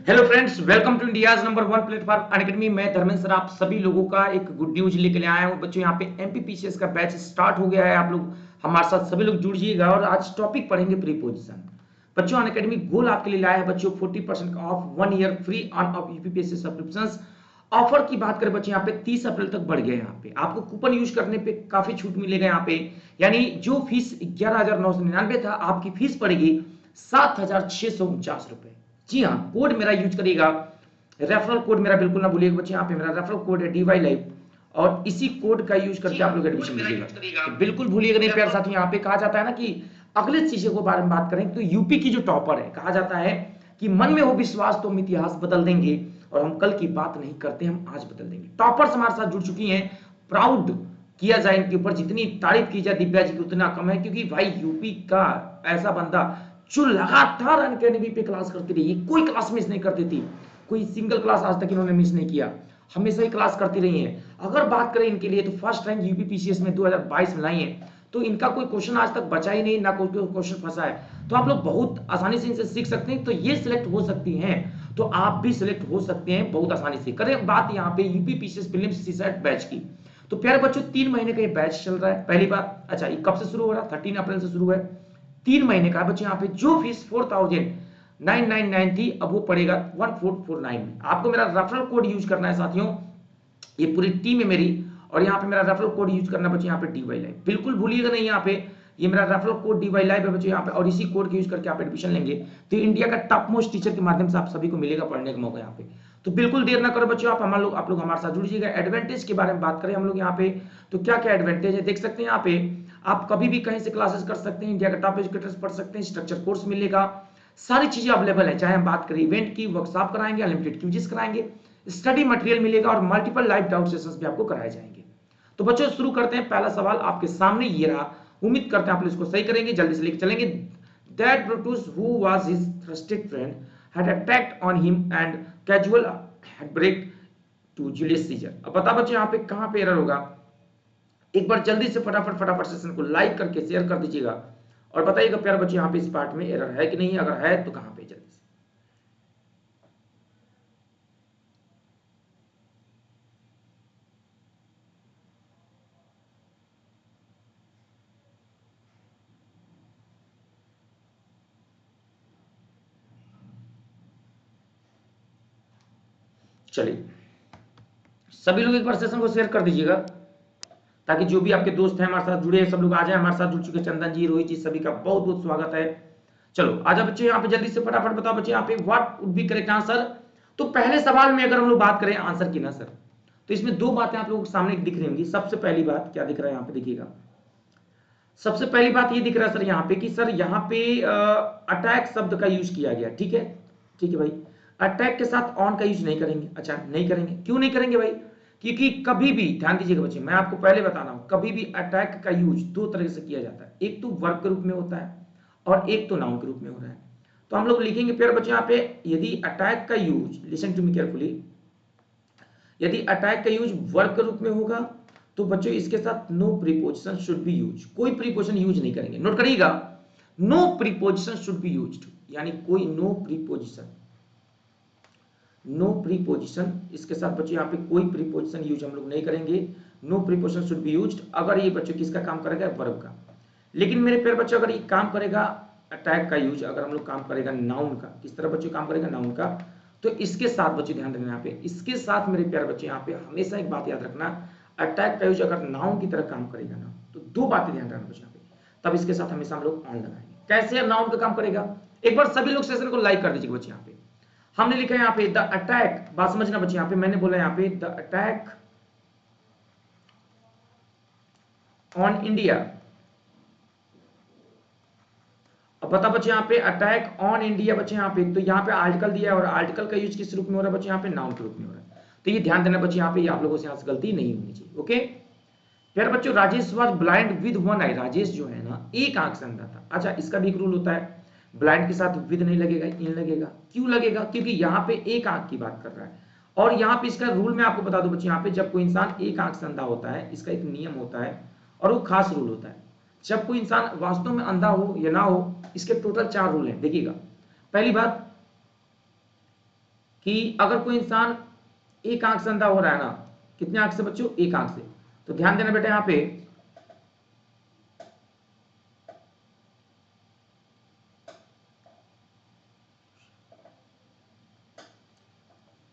Hello friends, welcome to India's number one platform Unacademy. मैं Dharmendra sir आप सभी लोगों का एक गुड न्यूज लेकर आया हूं। बच्चों, यहाँ पे एमपीपीसीएस का बैच स्टार्ट हो गया है। आप लोग हमारे साथ सभी लोग जुड़ जाइएगा और आज टॉपिक पढ़ेंगे प्रीपोजिशन। बच्चों, अनअकैडमी गोल आपके लिए लाया है बच्चों 40% of 1 year free on off UPPSC subscriptions. Offer की बात करें बच्चों, यहाँ पे 30 अप्रैल तक बढ़ गया है। यहाँ पे आपको कूपन यूज करने पे काफी छूट मिलेगा। यहाँ पे यानी जो फीस 11,999 था, आपकी फीस पड़ेगी 7,649 रुपए। जी हाँ, कोड मेरा यूज करिएगा, रेफरल कोड मेरा बिल्कुल ना भूलिएगा बच्चे। यहाँ पे मेरा रेफरल कोड है DY लाइव और इसी कोड का यूज करके आप लोग एडमिशन लीजिएगा। तो बिल्कुल भूलिएगा नहीं प्यारे साथियों। यहाँ पे कहा जाता है ना कि अगले चीजों के बारे में बात करें तो यूपी की जो टॉपर है, कहा जाता है कि मन में हो विश्वास तो हम इतिहास बदल देंगे, और हम कल की बात नहीं करते, हम आज बदल देंगे। टॉपर्स हमारे साथ जुड़ चुकी हैं। प्राउड किया जाए इनके ऊपर, जितनी तारीफ की जाए दिव्या जी की उतना कम है, क्योंकि भाई यूपी का ऐसा बंदा जो लगातार अनअकैडमी पे क्लास करती रही है, कोई क्लास मिस नहीं करती थी, कोई सिंगल क्लास आज तक इन्होंने मिस नहीं किया, हमेशा ही क्लास करती रही है। अगर बात करें इनके लिए तो फर्स्ट रैंक यूपीपीसीएस में 2022 में लाई है, तो इनका कोई क्वेश्चन आज तक बचा ही नहीं, ना कोई क्वेश्चन फंसा है। तो आप लोग बहुत आसानी से इनसे सीख सकते हैं। तो ये सिलेक्ट हो सकती हैं, तो आप भी सिलेक्ट हो सकते हैं बहुत आसानी से। करें बात यहाँ पे यूपीपीसीएस प्रीलिम्स सीसेट बैच की, तो प्यारे बच्चों 3 महीने का ये बैच चल रहा है। पहली बात, अच्छा ये कब से शुरू हो रहा है? 13 अप्रैल से शुरू है। 3 महीने का बच्चे। यहाँ पे जो फीस 4,999 थी, अब वो पड़ेगा 1449 में। आपको मेरा रेफरल कोड यूज करना है साथियों, ये पूरी टीम है मेरी, और यहाँ पे मेरा रेफरल कोड यूज करना बच्चे, यहाँ पे DY लाइव बिल्कुल भूलिएगा नहीं। यहाँ पे ये मेरा रेफरल कोड DY लाइव है बच्चे यहाँ पे, और इसी कोड के यूज करके आप एडमिशन लेंगे तो इंडिया का टॉप मोस्ट टीचर के माध्यम से आप सभी को मिलेगा पढ़ने का मौका यहाँ पे। तो बिल्कुल देर ना करो बच्चों, आप लोग हमारे साथ जुड़िएगा। एडवांटेज के बारे में बात करें हम लोग यहाँ पे, तो क्या क्या एडवांटेज है देख सकते हैं। यहाँ पे आप कभी भी कहीं से क्लासेस कर सकते हैं, इंडिया का टॉप एजुकेटर्स पढ़ सकते हैं, स्ट्रक्चर कोर्स मिलेगा, सारी चीजें अवेलेबल है। चाहे हम बात करें इवेंट की, वर्कशॉप कराएंगे, अनलिमिटेड क्विज़ेस कराएंगे, स्टडी मटेरियल मिलेगा और मल्टीपल लाइव डाउट सेशंस भी आपको कराए जाएंगे। तो बच्चों शुरू करते हैं। पहला सवाल आपके सामने ये रहा, उम्मीद करते हैं आप इसको सही करेंगे, जल्दी से लेकर चलेंगे। That Brutus who was his trusted friend had attacked on him and casual had break to Julius Caesar. अब बता बच्चों यहाँ पे कहां पे एरर होगा, एक बार जल्दी से फटाफट सेशन को लाइक करके शेयर कर दीजिएगा और बताइएगा प्यारे बच्चे यहाँ पे इस पार्ट में एरर है कि नहीं, अगर है तो कहां पे। जल्दी से चलिए, सभी लोग एक बार सेशन को शेयर कर दीजिएगा ताकि जो भी आपके दोस्त हैं हमारे साथ जुड़े हैं सब लोग आ जाए। हमारे साथ जुड़ चुके चंदन जी, रोहित जी, सभी का बहुत बहुत स्वागत है। चलो आजा बच्चे, यहाँ पे जल्दी से फटाफट बताओ बच्चे यहाँ पे what would be correct answer. तो पहले सवाल में अगर हम लोग बात करें आंसर की ना सर, तो इसमें दो बातें आप लोगों के सामने दिख रही होंगी। सबसे पहली बात क्या दिख रहा है यहाँ पे देखिएगा, सबसे पहली बात ये दिख रहा है सर यहाँ पे कि सर यहाँ पे अटैक शब्द का यूज किया गया। ठीक है, ठीक है भाई, अटैक के साथ ऑन का यूज नहीं करेंगे। अच्छा नहीं करेंगे, क्यों नहीं करेंगे भाई? क्योंकि कभी भी ध्यान दीजिएगा बच्चे, मैं आपको पहले बता रहा हूं, कभी भी अटैक का यूज दो तरह से किया जाता है, एक तो वर्ब के रूप में होता है और एक तो नाउन के रूप में हो रहा है। तो हम लोग लिखेंगे प्यारे बच्चे यहाँ पे, यदि अटैक का use, listen to me carefully, यदि अटैक का यूज वर्ब के रूप में होगा तो बच्चों इसके साथ no preposition should be use, कोई प्रीपोजिशन यूज नहीं करेंगे। नोट करिएगा, no preposition should be used, यानी कोई नो प्रीपोजिशन, नो प्रीपोजिशन, इसके साथ बच्चों यहाँ पे कोई प्रीपोजिशन यूज हम लोग नहीं करेंगे। No preposition should be used अगर ये बच्चों किसका काम करेगा, वर्ब का। लेकिन मेरे प्यारे बच्चों अगर ये काम करेगा अटैक का यूज, अगर हम लोग काम करेगा नाउन का, किस तरह बच्चों काम करेगा नाउन का, तो इसके साथ बच्चे ध्यान रखना यहाँ पे, इसके साथ मेरे प्यारे बच्चे यहाँ पे हमेशा एक बात याद रखना, अटैक का यूज अगर नाउन की तरह काम करेगा ना, तो दो बातें ध्यान रखना बच्चे यहाँ पे, तब इसके साथ हमेशा हम लोग ऑन लगाएंगे। कैसे नाउन का काम करेगा, एक बार सभी लोग सेशन को लाइक कर दीजिए बच्चे। यहाँ पे हमने लिखा है यहाँ पे द अटैक, बात समझना बच्चे, यहाँ पे मैंने बोला यहाँ पे द अटैक ऑन इंडिया। अब बता बच्चे यहाँ पे अटैक ऑन इंडिया बच्चे यहाँ पे, तो यहाँ पे आर्टिकल दिया है और आर्टिकल का यूज किस रूप में हो रहा है बच्चे, यहाँ पे नाउन के रूप में हो रहा है। तो ये ध्यान देना बच्चे यहाँ पे, आप लोगों से यहाँ से गलती नहीं होनी चाहिए। ओके यार बच्चों, Rajesh was blind with one eye, Rajesh जो है ना एक आंख से अंधा था। अच्छा इसका भी एक रूल होता है, ब्लाइंड के साथ विद नहीं लगेगा, इन लगेगा। क्यों लगेगा? क्योंकि यहाँ पे एक आंख की बात कर रहा है, और यहाँ पे इसका रूल मैं आपको बता दूं बच्चे, यहाँ पे जब कोई इंसान एक आंख से अंधा होता है, इसका एक नियम होता है और वो खास रूल होता है। जब कोई इंसान वास्तव में अंधा हो या ना हो, इसके टोटल 4 रूल हैं। देखिएगा, पहली बात, कि अगर कोई इंसान एक आंख से अंधा हो रहा है ना, कितने आंख से बच्चों? एक आंख से। तो ध्यान देना बेटा यहां पे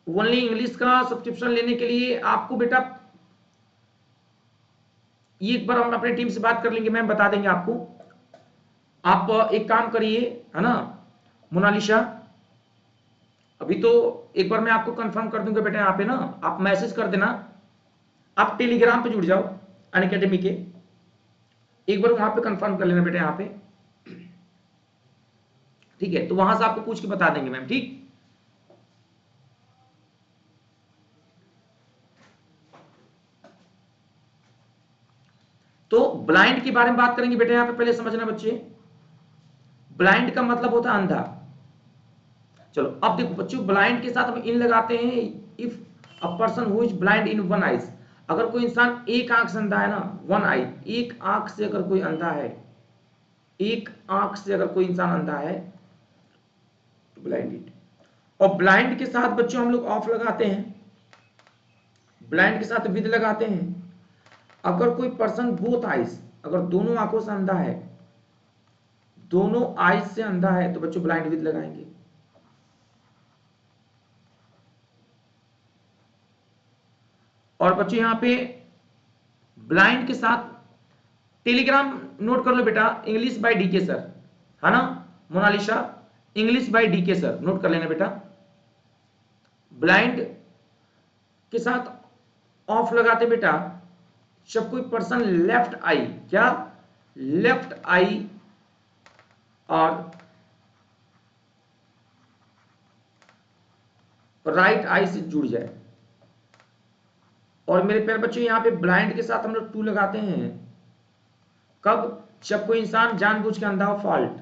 ओनली इंग्लिश का सब्सक्रिप्शन लेने के लिए आपको बेटा ये एक बार हम अपनी टीम से बात कर लेंगे, मैम बता देंगे आपको। आप एक काम करिए, है ना मोनालिसा, अभी तो एक बार मैं आपको कंफर्म कर दूंगा बेटा, यहाँ पे ना आप मैसेज कर देना, आप टेलीग्राम पे जुड़ जाओ अनअकैडमी के, एक बार वहां पे कंफर्म कर लेना बेटा यहाँ पे, ठीक है? तो वहां से आपको पूछ के बता देंगे मैम, ठीक? तो ब्लाइंड के बारे में बात करेंगे बेटा, यहां पे पहले समझना बच्चे, ब्लाइंड का मतलब होता है अंधा। चलो अब देखो बच्चों, ब्लाइंड के साथ हम इन लगाते हैं, if a person who is blind in one eyes, अगर कोई इंसान एक आंख से अंधा है ना, वन आई, एक आंख से अगर कोई अंधा है, एक आंख से अगर कोई इंसान अंधा है तो ब्लाइंडेड। और ब्लाइंड के साथ बच्चों हम लोग ऑफ लगाते हैं, ब्लाइंड के साथ विद लगाते हैं। अगर कोई पर्सन बोथ आइज, अगर दोनों आंखों से अंधा है, दोनों आइज से अंधा है, तो बच्चों ब्लाइंड विद लगाएंगे। और बच्चों यहां पे ब्लाइंड के साथ टेलीग्राम नोट कर लो बेटा, इंग्लिश बाय डीके सर, है ना Mona Lisa, English by DK sir note कर लेना बेटा। ब्लाइंड के साथ ऑफ लगाते बेटा जब कोई पर्सन लेफ्ट आई, क्या लेफ्ट आई और राइट आई से जुड़ जाए। और मेरे प्यारे बच्चों यहां पे ब्लाइंड के साथ हम लोग टू लगाते हैं कब? जब कोई इंसान जानबूझ के अंधा हो, फॉल्ट।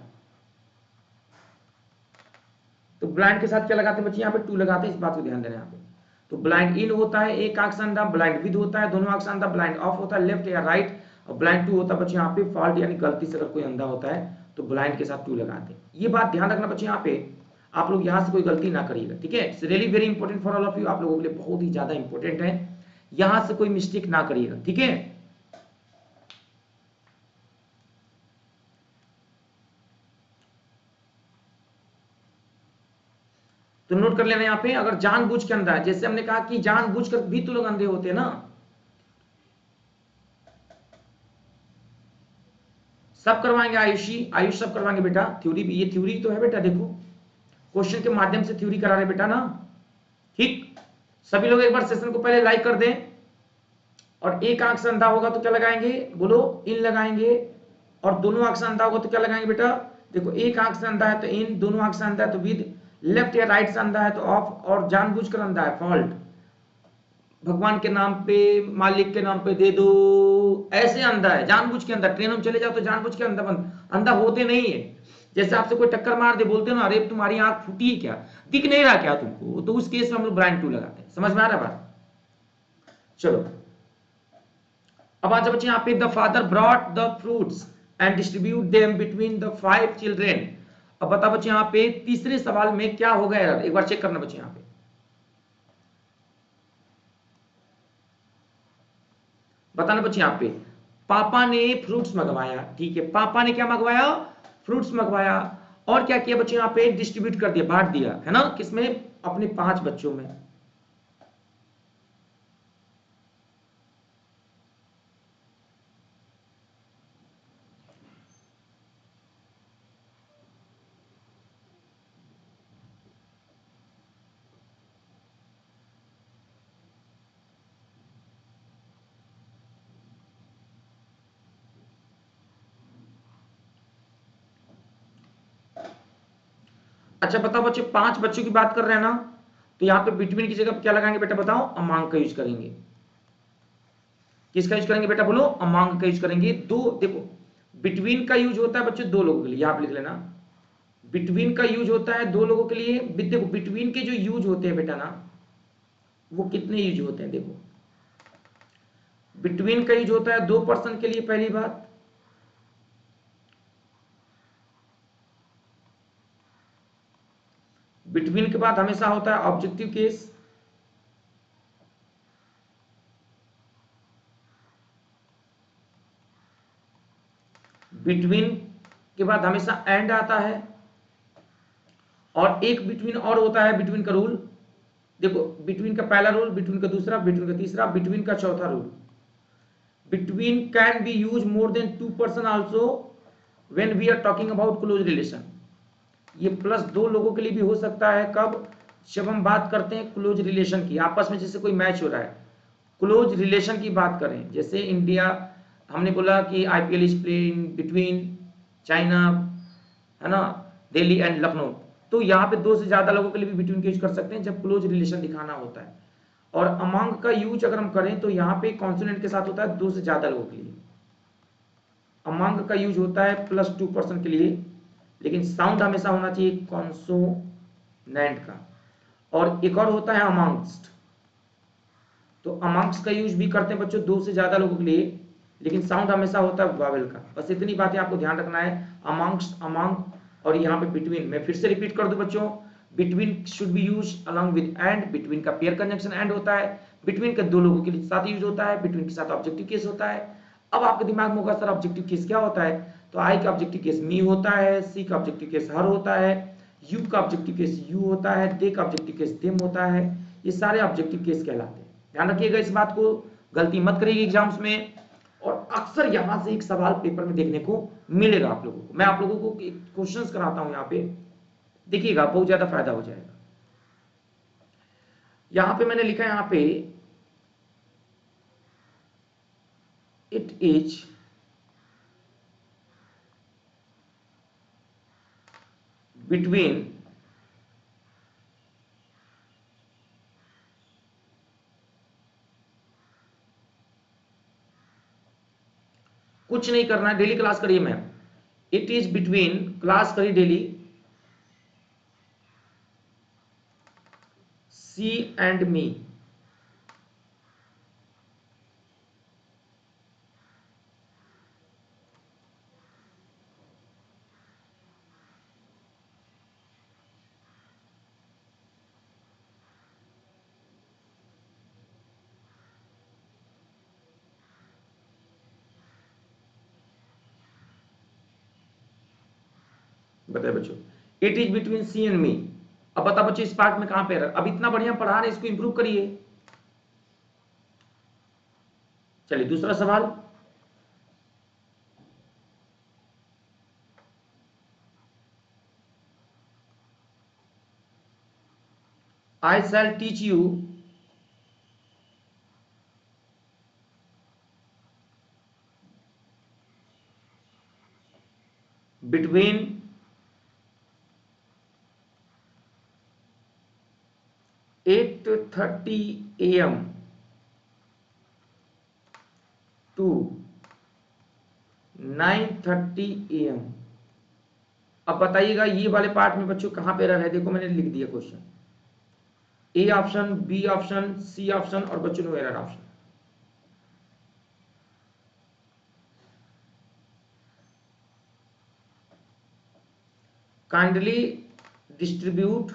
तो ब्लाइंड के साथ क्या लगाते हैं बच्चे? यहां पे टू लगाते हैं, इस बात को ध्यान देना यहां पे। तो ब्लाइंड इन होता है एक आंख से अंधा, ब्लाइंड विद होता है दोनों आंख से अंधा, ब्लाइंड ऑफ होता है लेफ्ट या राइट, और ब्लाइंड टू होता है बच्चे यहाँ पे फॉल्ट, यानी गलती से अगर कोई अंधा होता है तो ब्लाइंड के साथ टू लगाते हैं। ये बात ध्यान रखना बच्चे, यहाँ पे आप लोग यहाँ से कोई गलती ना करिएगा, ठीक है? It's really very important for all of you, आप लोगों के लिए बहुत ही ज्यादा इंपॉर्टेंट है, यहां से कोई मिस्टेक ना करिएगा, ठीक है? तो नोट कर लेना यहाँ पे, अगर जानबूझ के अंधा है, जैसे हमने कहा कि जानबूझ कर भी तो लोग अंधे होते हैं ना, सब करवाएंगे आयुषी, आयुष सब करवाएंगे बेटा, थ्योरी भी, ये थ्योरी तो है बेटा, देखो क्वेश्चन के माध्यम से थ्योरी करा रहे बेटा ना, ठीक? सभी लोग एक बार सेशन को पहले लाइक कर दें। और एक आंख से अंधा होगा तो क्या लगाएंगे? बोलो इन लगाएंगे। और दोनों आंख से अंधा होगा तो क्या लगाएंगे बेटा? देखो एक आंख से अंधा है तो इन, दोनों आंख से अंधा है तो विद, लेफ्ट या राइट से अंधा है तो ऑफ, और जानबूझकर अंधा है फॉल्ट। भगवान के नाम पे, मालिक के नाम पे दे दो, ऐसे अंधा है जानबूझ के अंधा। ट्रेन में चले जाओ तो जानबूझ के अंधा अंधा होते नहीं है। जैसे आपसे कोई टक्कर मार दे, बोलते हो ना अरे तुम्हारी आंख फूटी है क्या, दिख नहीं रहा क्या तुमको, तो उस केस में हम लोग ब्लाइंड टू लगाते हैं। समझ में आ रहा बात? चलो अब आज बच्चे यहाँ पे the father brought the fruits and distribute them between the 5 children. अब बता बच्चे यहाँ पे तीसरे सवाल में क्या होगा यार, एक बार चेक करना बच्चे यहाँ पे। बताना बच्चे यहाँ पे, पापा ने फ्रूट्स मंगवाया, ठीक है, पापा ने क्या मंगवाया? फ्रूट्स मंगवाया। और क्या किया बच्चे यहाँ पे? डिस्ट्रीब्यूट कर दिया, बांट दिया, है ना, किसमें? अपने 5 बच्चों में। अच्छा बताओ बच्चे, 5 बच्चों की बात कर रहे हैं ना, तो यहाँ पे बिटवीन की जगह क्या लगाएंगे बेटा बताओ? अमांग का यूज करेंगे। किसका यूज करेंगे बेटा बोलो? अमांग का यूज करेंगे। दो देखो, बिटवीन का यूज होता है बच्चे 2 लोगों के लिए, यहाँ पे लिख लेना, बिटवीन का यूज होता है 2 लोगों के लिए। देखो बिटवीन के जो यूज होते हैं बेटा ना, वो कितने यूज होते हैं? देखो बिटवीन का यूज होता है 2 पर्सन के लिए, पहली बात। बिटवीन के बाद हमेशा होता है ऑब्जेक्टिव केस, बिटवीन के बाद हमेशा एंड आता है, और एक बिटवीन और होता है बिटवीन का रूल। देखो, बिटवीन का पहला रूल, बिटवीन का दूसरा, बिटवीन का तीसरा, बिटवीन का चौथा rule. Between can be use more than 2 person also when we are talking about close relation. ये प्लस 2 लोगों के लिए भी हो सकता है, कब? जब हम बात करते हैं क्लोज रिलेशन की, आपस में जैसे कोई मैच हो रहा है, क्लोज रिलेशन की बात करें, जैसे इंडिया, हमने बोला कि IPL is playing between China, है ना, दिल्ली एंड लखनऊ, तो यहाँ पे 2 से ज्यादा लोगों के लिए भी बिटवीन का यूज कर सकते हैं जब क्लोज रिलेशन दिखाना होता है। और अमंग का यूज अगर हम करें तो यहाँ पे कॉन्सोनेंट के साथ होता है 2 से ज्यादा लोगों के लिए। अमंग का यूज होता है प्लस 2 पर्सन के लिए, लेकिन साउंड हमेशा होना चाहिए कॉन्सोनेंट का। और एक और होता है अमंगस्ट, तो अमंगस्ट का यूज भी करते हैं बच्चों 2 से ज्यादा लोगों के लिए, लेकिन साउंड हमेशा होता है वावेल का। बस इतनी बातें आपको ध्यान रखना है, अमंगस्ट, अमंग, और यहाँ पे बिटवीन। मैं फिर से रिपीट कर दूं बच्चों, between should be use along with and, between का पेयर कंजंक्शन एंड होता है, बिटवीन का 2 लोगों के लिए साथ यूज होता है, बिटवीन के साथ ऑब्जेक्टिव केस होता है। अब आपके दिमाग में होगा सर ऑब्जेक्टिव केस क्या होता है, तो आई का ऑब्जेक्टिव केस मी होता है, सी का ऑब्जेक्टिव केस हर होता है, यू का ऑब्जेक्टिव केस यू होता है, दे का ऑब्जेक्टिव केस देम होता है। ये सारे ऑब्जेक्टिव केस कहलाते हैं, ध्यान रखिएगा इस बात को, गलती मत करिएगा एग्जाम्स में। और अक्सर यहां से एक सवाल पेपर में देखने को मिलेगा आप लोगों को, मैं आप लोगों को क्वेश्चंस कराता हूं यहाँ पे, देखिएगा बहुत ज्यादा फायदा हो जाएगा। यहां पे मैंने लिखा है, यहां पे इट इज बिटवीन कुछ नहीं करना है, डेली क्लास करिए ma'am, it is between, class करिए डेली, सी एंड मी। बताए बच्चों, it is between C and me. अब बता बच्चों इस पार्ट में कहां पे रहा, अब इतना बढ़िया पढ़ा रहे, इसको इंप्रूव करिए। चलिए दूसरा सवाल, I shall teach you between 8:30 AM to 9:30 AM। अब बताइएगा ये वाले पार्ट में बच्चों कहां पे एरर है, देखो मैंने लिख दिया question, A option, B option, C option, और बच्चों no error option. Kindly distribute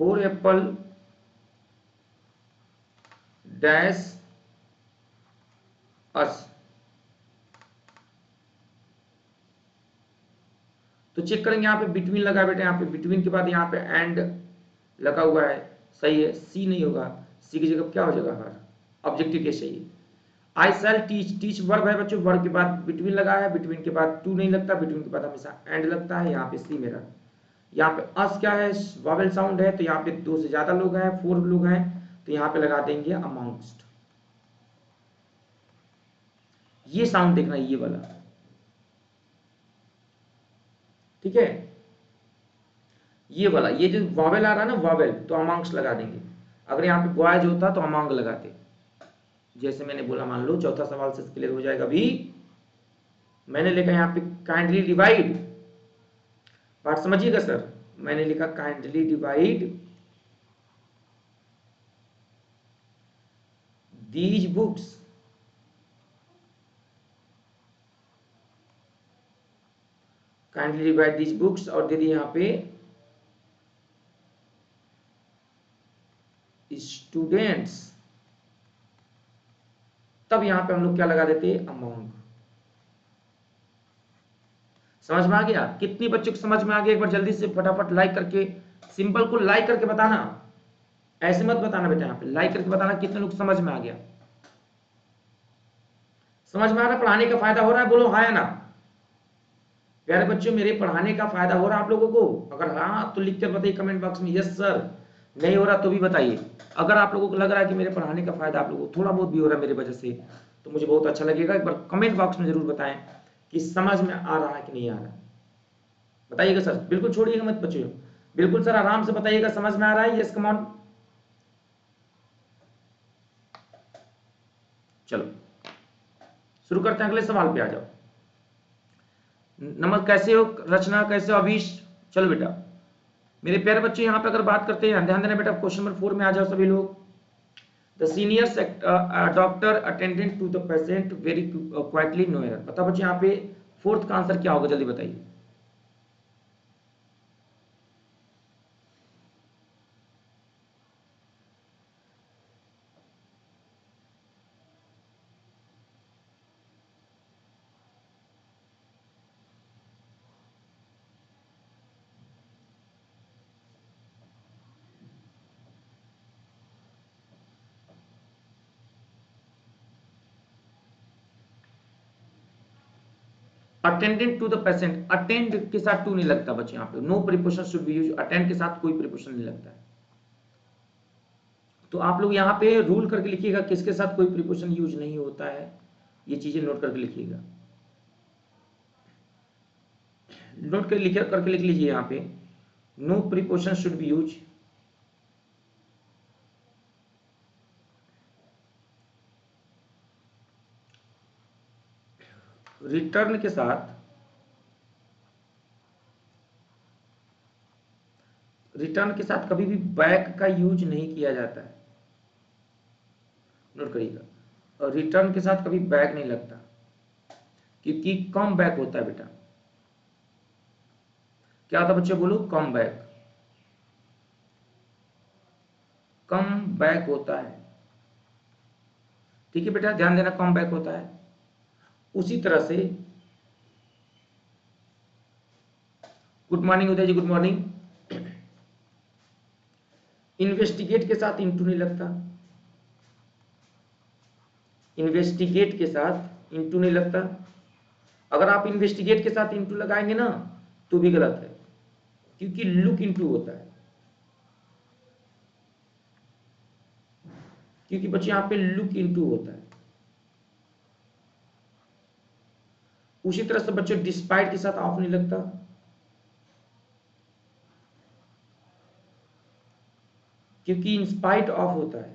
four apple dash us. तो चेक करेंगे, यहाँ पे बिटवीन लगा है बेटा, यहाँ पे बिटवीन के बाद यहाँ पे एंड लगा हुआ है, सही है, सी नहीं होगा, सी की जगह क्या हो जाएगा, हर ऑब्जेक्टिव केस चाहिए। आई शैल टीच, टीच वर्ब है बच्चों, वर्ब के बाद बिटवीन लगा है, बिटवीन के बाद टू नहीं लगता, बिटवीन के बाद हमेशा एंड लगता है, यहाँ पे सी मेरा। यहाँ पे अस क्या है, वॉवेल साउंड है, तो यहाँ पे 2 से ज्यादा लोग हैं, 4 लोग हैं, तो यहाँ पे लगा देंगे अमॉन्गस्ट। ये साउंड देखना, ये वाला, ठीक है, ये वाला, ये जो वॉवेल आ रहा है ना वॉवेल, तो अमॉन्गस्ट लगा देंगे। अगर यहाँ पे बॉयज होता तो अमॉन्ग लगाते, जैसे मैंने बोला, मान लो चौथा सवाल से क्लियर हो जाएगा। अभी मैंने लिखा यहाँ पे काइंडली डिवाइड, बात समझिएगा सर, मैंने लिखा kindly divide these books kindly divide these books और दे दी यहाँ पे स्टूडेंट्स, तब यहां पे हम लोग क्या लगा देते अमोंग। समझ में आ गया? कितनी बच्चों को समझ में आ गया? एक बार जल्दी से फटाफट लाइक करके, सिंपल को लाइक करके बताना, ऐसे मत बताना बेटा, यहाँ पे लाइक करके बताना कितने लोग समझ में आ गया। समझ में आ रहा है? पढ़ाने का फायदा हो रहा है? बोलो हाँ या ना। प्यारे बच्चों मेरे पढ़ाने का फायदा हो रहा है आप लोगों को? अगर हाँ तो लिख कर बताइए कमेंट बॉक्स में यस सर, नहीं हो रहा तो भी बताइए। अगर आप लोगों को लग रहा है कि मेरे पढ़ाने का फायदा आप लोगों को थोड़ा बहुत भी हो रहा है मेरी वजह से, तो मुझे बहुत अच्छा लगेगा। एक बार कमेंट बॉक्स में जरूर बताएं कि समझ में आ रहा है कि नहीं आ रहा। बताइएगा सर, बिल्कुल छोड़िएगा मत बच्चों, बिल्कुल सर आराम से बताइएगा समझ में आ रहा है। Yes come on. चलो शुरू करते हैं, अगले सवाल पे आ जाओ। नमस्कार, कैसे हो रचना, कैसे हो अभीश? चलो बेटा मेरे प्यारे बच्चे यहाँ पे अगर बात करते हैं, ध्यान देना बेटा, क्वेश्चन नंबर 4 में आ जाओ सभी लोग। The senior doctor attendant to the patient very quietly no error. बता बच्चे यहाँ पे फोर्थ का आंसर क्या होगा, जल्दी बताइए। Attendant to the patient, attend के साथ टू नहीं लगता बच्चे, यहाँ पे no preposition should be used, attend के साथ कोई प्रीपोजिशन नहीं लगता है। तो आप लोग यहाँ पे रूल करके लिखिएगा किसके साथ कोई प्रीपोजिशन यूज नहीं होता है, ये चीजें नोट करके लिखिएगा। नोट करके लिख लीजिए यहाँ पे, no preposition should be use return के साथ, रिटर्न के साथ कभी भी बैक का यूज नहीं किया जाता है। नोट करिएगा, और रिटर्न के साथ कभी बैक नहीं लगता, क्योंकि कम बैक होता है बेटा। क्या था बच्चे, बोलो कम बैक, कम बैक होता है। ठीक है बेटा, ध्यान देना, कम बैक होता है। उसी तरह से गुड मॉर्निंग उदय जी, गुड मॉर्निंग। इन्वेस्टिगेट के साथ इंटू नहीं लगता, इन्वेस्टिगेट के साथ इंटू नहीं लगता। अगर आप इन्वेस्टिगेट के साथ इंटू लगाएंगे ना तो भी गलत है, क्योंकि लुक इंटू होता है, क्योंकि बच्चे यहां पे लुक इंटू होता है। उसी तरह से बच्चों डिस्पाइट के साथ ऑफ नहीं लगता, क्योंकि इंस्पाइट ऑफ होता है।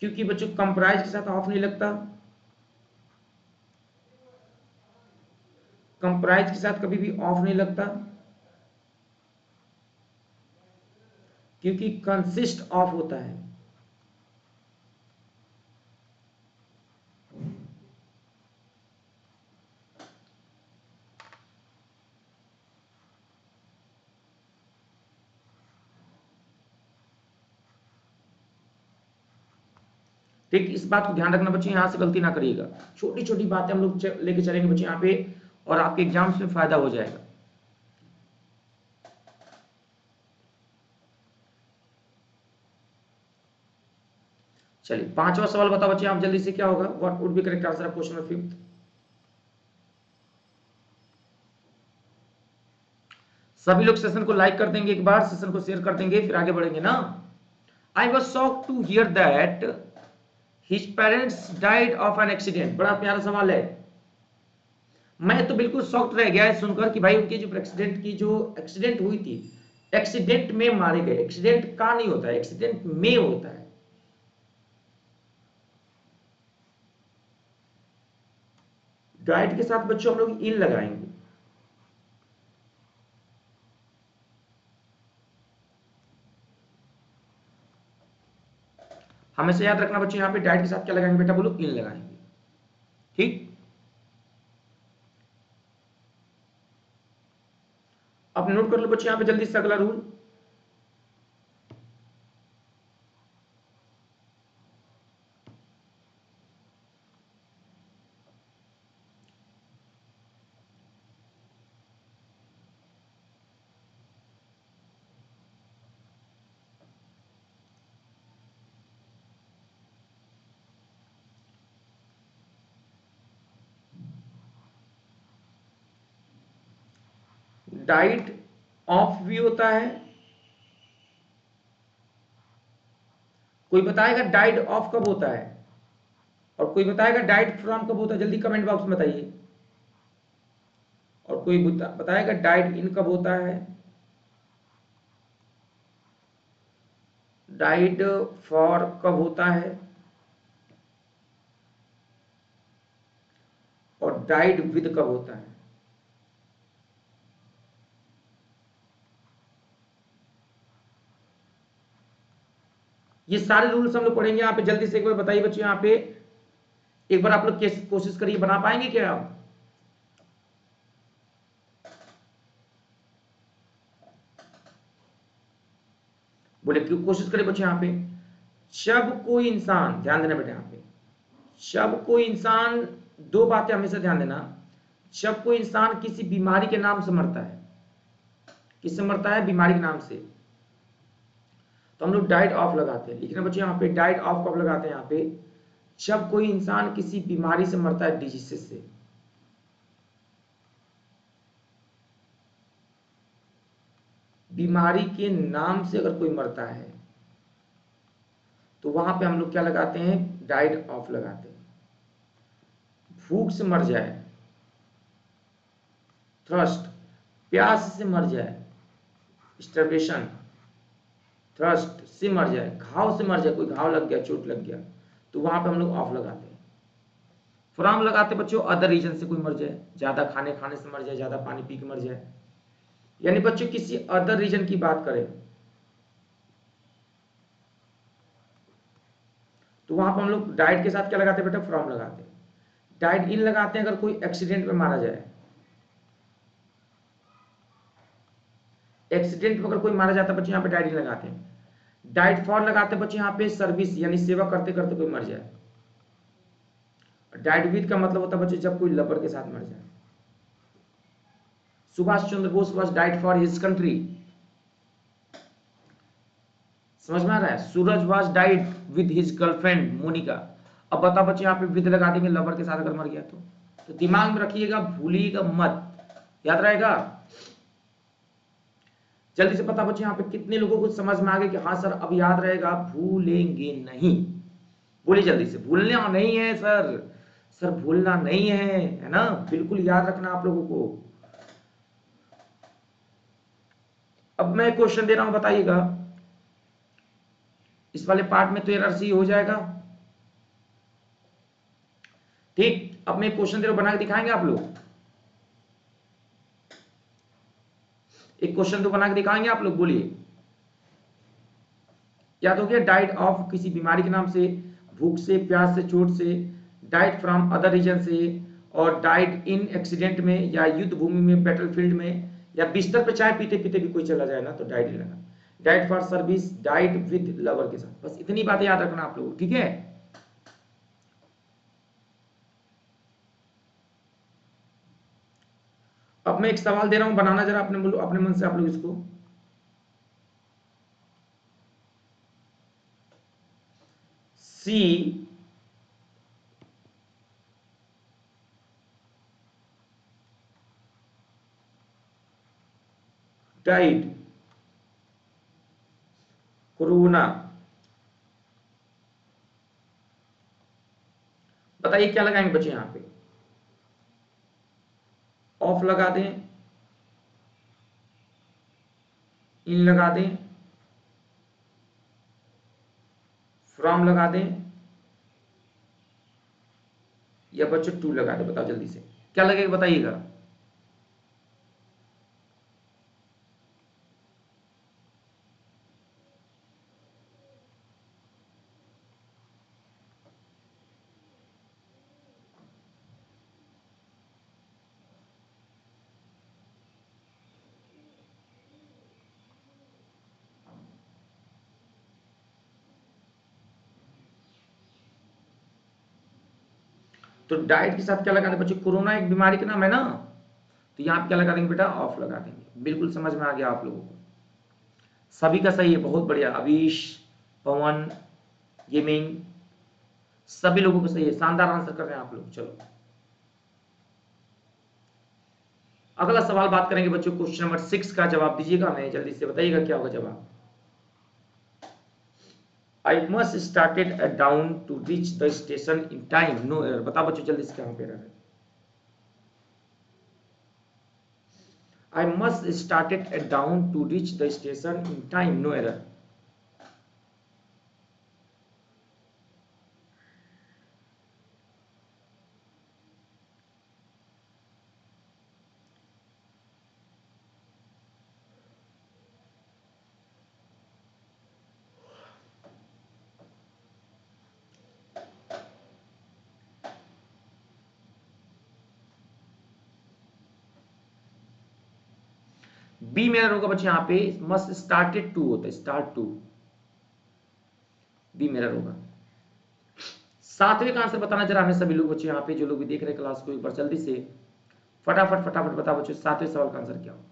क्योंकि बच्चों कंप्राइज के साथ ऑफ नहीं लगता, कंप्राइज के साथ कभी भी ऑफ नहीं लगता, क्योंकि कंसिस्ट ऑफ होता है। ठीक, इस बात को ध्यान रखना बच्चे, यहां से गलती ना करिएगा। छोटी छोटी बातें हम लोग लेके चलेंगे बच्चे यहाँ पे, और आपके एग्जाम्स में फायदा हो जाएगा। चलिए पांचवा सवाल बताओ बच्चे आप जल्दी से, क्या होगा, what would be correct answer of question number 5। सभी लोग सेशन को लाइक कर देंगे, एक बार सेशन को शेयर कर देंगे, फिर आगे बढ़ेंगे ना। I was shocked to hear that his parents died of an accident. बड़ा प्यारा सवाल है। मैं तो बिल्कुल शॉक्ड रह गया है सुनकर कि भाई उनकी जो एक्सीडेंट हुई थी, एक्सीडेंट में मारे गए। एक्सीडेंट का नहीं होता है, एक्सीडेंट में होता है। डाइट के साथ बच्चों हम लोग इन लगाएंगे, हमेशा याद रखना बच्चों, यहाँ पे डाइट के साथ क्या लगाएंगे बेटा, बोलो इन लगाएंगे। ठीक, अब नोट कर लो बच्चों यहाँ पे जल्दी से अगला रूल। डाइट ऑफ भी होता है, कोई बताएगा डाइट ऑफ कब होता है, और कोई बताएगा डाइट फ्रॉम कब होता है, जल्दी कमेंट बॉक्स में बताइए। और कोई बताएगा डाइट इन कब होता है, डाइट फॉर कब होता है, और डाइट विद कब होता है। ये सारे रूल्स हम लोग पढ़ेंगे यहाँ पे, जल्दी से एक बार बताइए बच्चों, यहाँ पे एक बार आप लोग कोशिश करिए, बना पाएंगे क्या आप? बोले क्यों, कोशिश करिए बच्चों यहाँ पे। जब कोई इंसान, ध्यान देना बेटा यहाँ पे, जब कोई इंसान, दो बातें हमेशा ध्यान देना, जब कोई इंसान किसी बीमारी के नाम से मरता है, किससे मरता है, बीमारी के नाम से, तो हम लोग डाइट ऑफ लगाते हैं। लिखना बच्चों यहाँ पे, डाइट ऑफ कब लगाते हैं यहाँ पे, जब कोई इंसान किसी बीमारी से मरता है, डिजीज से। बीमारी के नाम से अगर कोई मरता है तो वहां पे हम लोग क्या लगाते हैं, डाइट ऑफ लगाते हैं। भूख से मर जाए, थ्रस्ट, प्यास से मर जाए, स्टार्वेशन, थ्रस्ट से मर जाए, घाव से मर जाए, कोई घाव लग गया, चोट लग गया, तो वहां पे हम लोग ऑफ लगाते हैं। फ्रॉम लगाते बच्चों, अदर रीजन से कोई मर जाए, ज्यादा खाने खाने से मर जाए, ज्यादा पानी पी के मर जाए, यानी बच्चों किसी अदर रीजन की बात करें तो वहां पर हम लोग डाइट के साथ क्या लगाते हैं बेटा, फ्रॉम लगाते हैं। डाइट इन लगाते हैं अगर कोई एक्सीडेंट में मारा जाए, एक्सीडेंट में अगर कोई मारा जाता है बच्चे, यहाँ पे डाइट इन लगाते हैं। डाइट फॉर लगाते हैं बच्चे यहाँ पे, सर्विस यानी सेवा करते करते कोई मर जाए। डाइट विद का मतलब होता है बच्चे जब कोई लवर के साथ मर जाए। Subhash Chandra Bose was died for his country, समझ में आ रहा है। Suraj was died with his girlfriend Monica. अब बता बच्चे यहाँ पे विद लगा देंगे, लवर के साथ अगर मर गया तो दिमाग में रखिएगा, भूलिएगा मत, याद रहेगा। जल्दी से पता बच्चे यहाँ पे कितने लोगों को समझ में आ गया कि हाँ सर अब याद रहेगा, भूलेंगे नहीं। बोलिए जल्दी से, भूलना नहीं है सर, सर भूलना नहीं है ना, बिल्कुल याद रखना आप लोगों को। अब मैं क्वेश्चन दे रहा हूं, बताइएगा। इस वाले पार्ट में तो एरर हो जाएगा, ठीक। अब मैं क्वेश्चन दे रहा हूं, बना के दिखाएंगे आप लोग, एक क्वेश्चन तो बना के दिखाएंगे आप लोग, बोलिए। याद हो गया, डाइट ऑफ किसी बीमारी के नाम से, भूख से, प्यास से, चोट से, डाइट फ्रॉम अदर रीजन से, और डाइट इन एक्सीडेंट में या युद्ध भूमि में, बैटलफील्ड में, या बिस्तर पे चाय पीते पीते भी कोई चला जाए ना तो डाइट इन लगा। Diet for service, diet with lover के साथ, बस इतनी बातें याद रखना आप लोग, ठीक है। अब मैं एक सवाल दे रहा हूं, बनाना जरा अपने मन से आप लोग इसको। सी डाइड कोरोना, बताइए क्या लगाएंगे बच्चे, यहां पे ऑफ लगा दें, इन लगा दें, फ्रॉम लगा दें, या बच्चों टू लगा दें, बताओ जल्दी से क्या लगेगा, बताइएगा। तो डाइट के साथ क्या लगा देंगे बच्चों, कोरोना एक बीमारी का नाम है ना, तो यहाँ पे क्या लगा देंगे बेटा, ऑफ लगा देंगे। बिल्कुल समझ में आ गया आप लोगों को, सभी का सही है, बहुत बढ़िया। अवीश, पवन, गेमिंग, सभी लोगों को सही है, शानदार आंसर कर रहे हैं आप लोग। चलो अगला सवाल बात करेंगे बच्चों, क्वेश्चन नंबर 6 का जवाब दीजिएगा, हमें जल्दी से बताइएगा क्या होगा जवाब। I must started down to reach the station in time, no error। बताओ बच्चों जल्दी से, कहां पे एरर है। I must started down to reach the station in time, no error। B में एरर होगा बच्चे, यहां पे मस्ट स्टार्टेड टू होता है, स्टार्ट टू, बी में एरर होगा। सातवें का आंसर बताना जरा हमें सभी लोग बच्चे, यहाँ पे जो लोग भी देख रहे हैं क्लास को, एक बार जल्दी से फटाफट फटाफट बताओ बच्चों, सातवें सवाल का आंसर क्या होगा।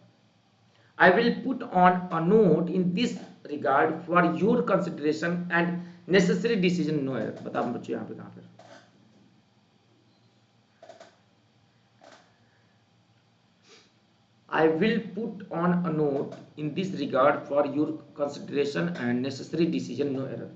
I will put on a note in this regard for your consideration and necessary decision, no error। बताओ बच्चों यहाँ पे कहाँ पर, I will put on a note in this regard for your consideration and necessary decision, no error।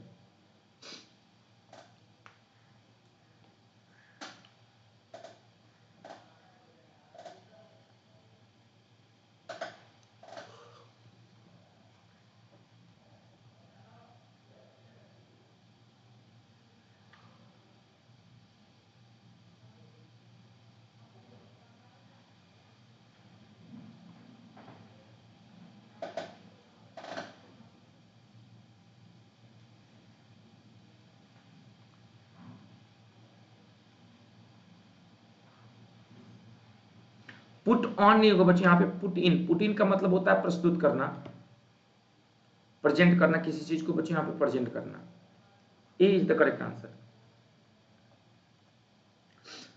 Put on नहीं होगा बच्चे, यहाँ पे पुट इन, पुट इन का मतलब होता है प्रस्तुत करना, प्रेजेंट करना किसी चीज को बच्चे, यहाँ पे प्रेजेंट करना। A is the correct answer.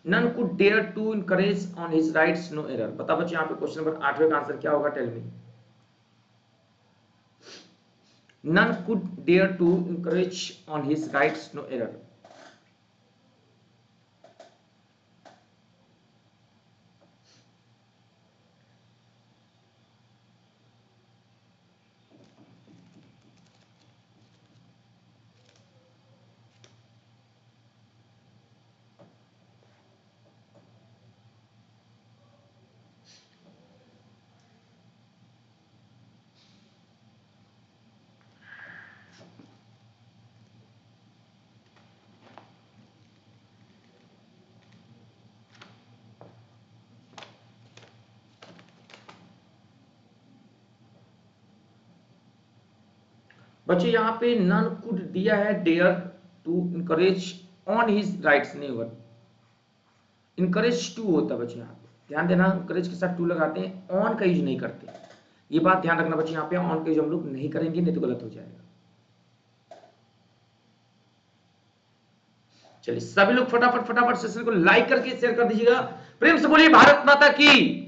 None could dare to encourage on his rights, no error. बता बच्चे यहाँ पे क्वेश्चन नंबर 8वें का आंसर क्या होगा, tell me. None could dare to encourage on his rights, no error. बच्चे यहाँ पे नन कुड दिया है dare to encourage on his rights, नहीं होगा, इनकरेज टू होता है बच्चे। यहाँ पे ध्यान देना, इनकरेज के साथ टू लगाते हैं, ऑन का यूज नहीं करते, ये बात ध्यान रखना बच्चे। यहाँ पे ऑन का यूज हम लोग नहीं करेंगे, नहीं तो गलत हो जाएगा। चलिए सभी लोग फटाफट फटाफट सेशन को लाइक करके शेयर कर दीजिएगा, प्रेम से बोलिए भारत माता की।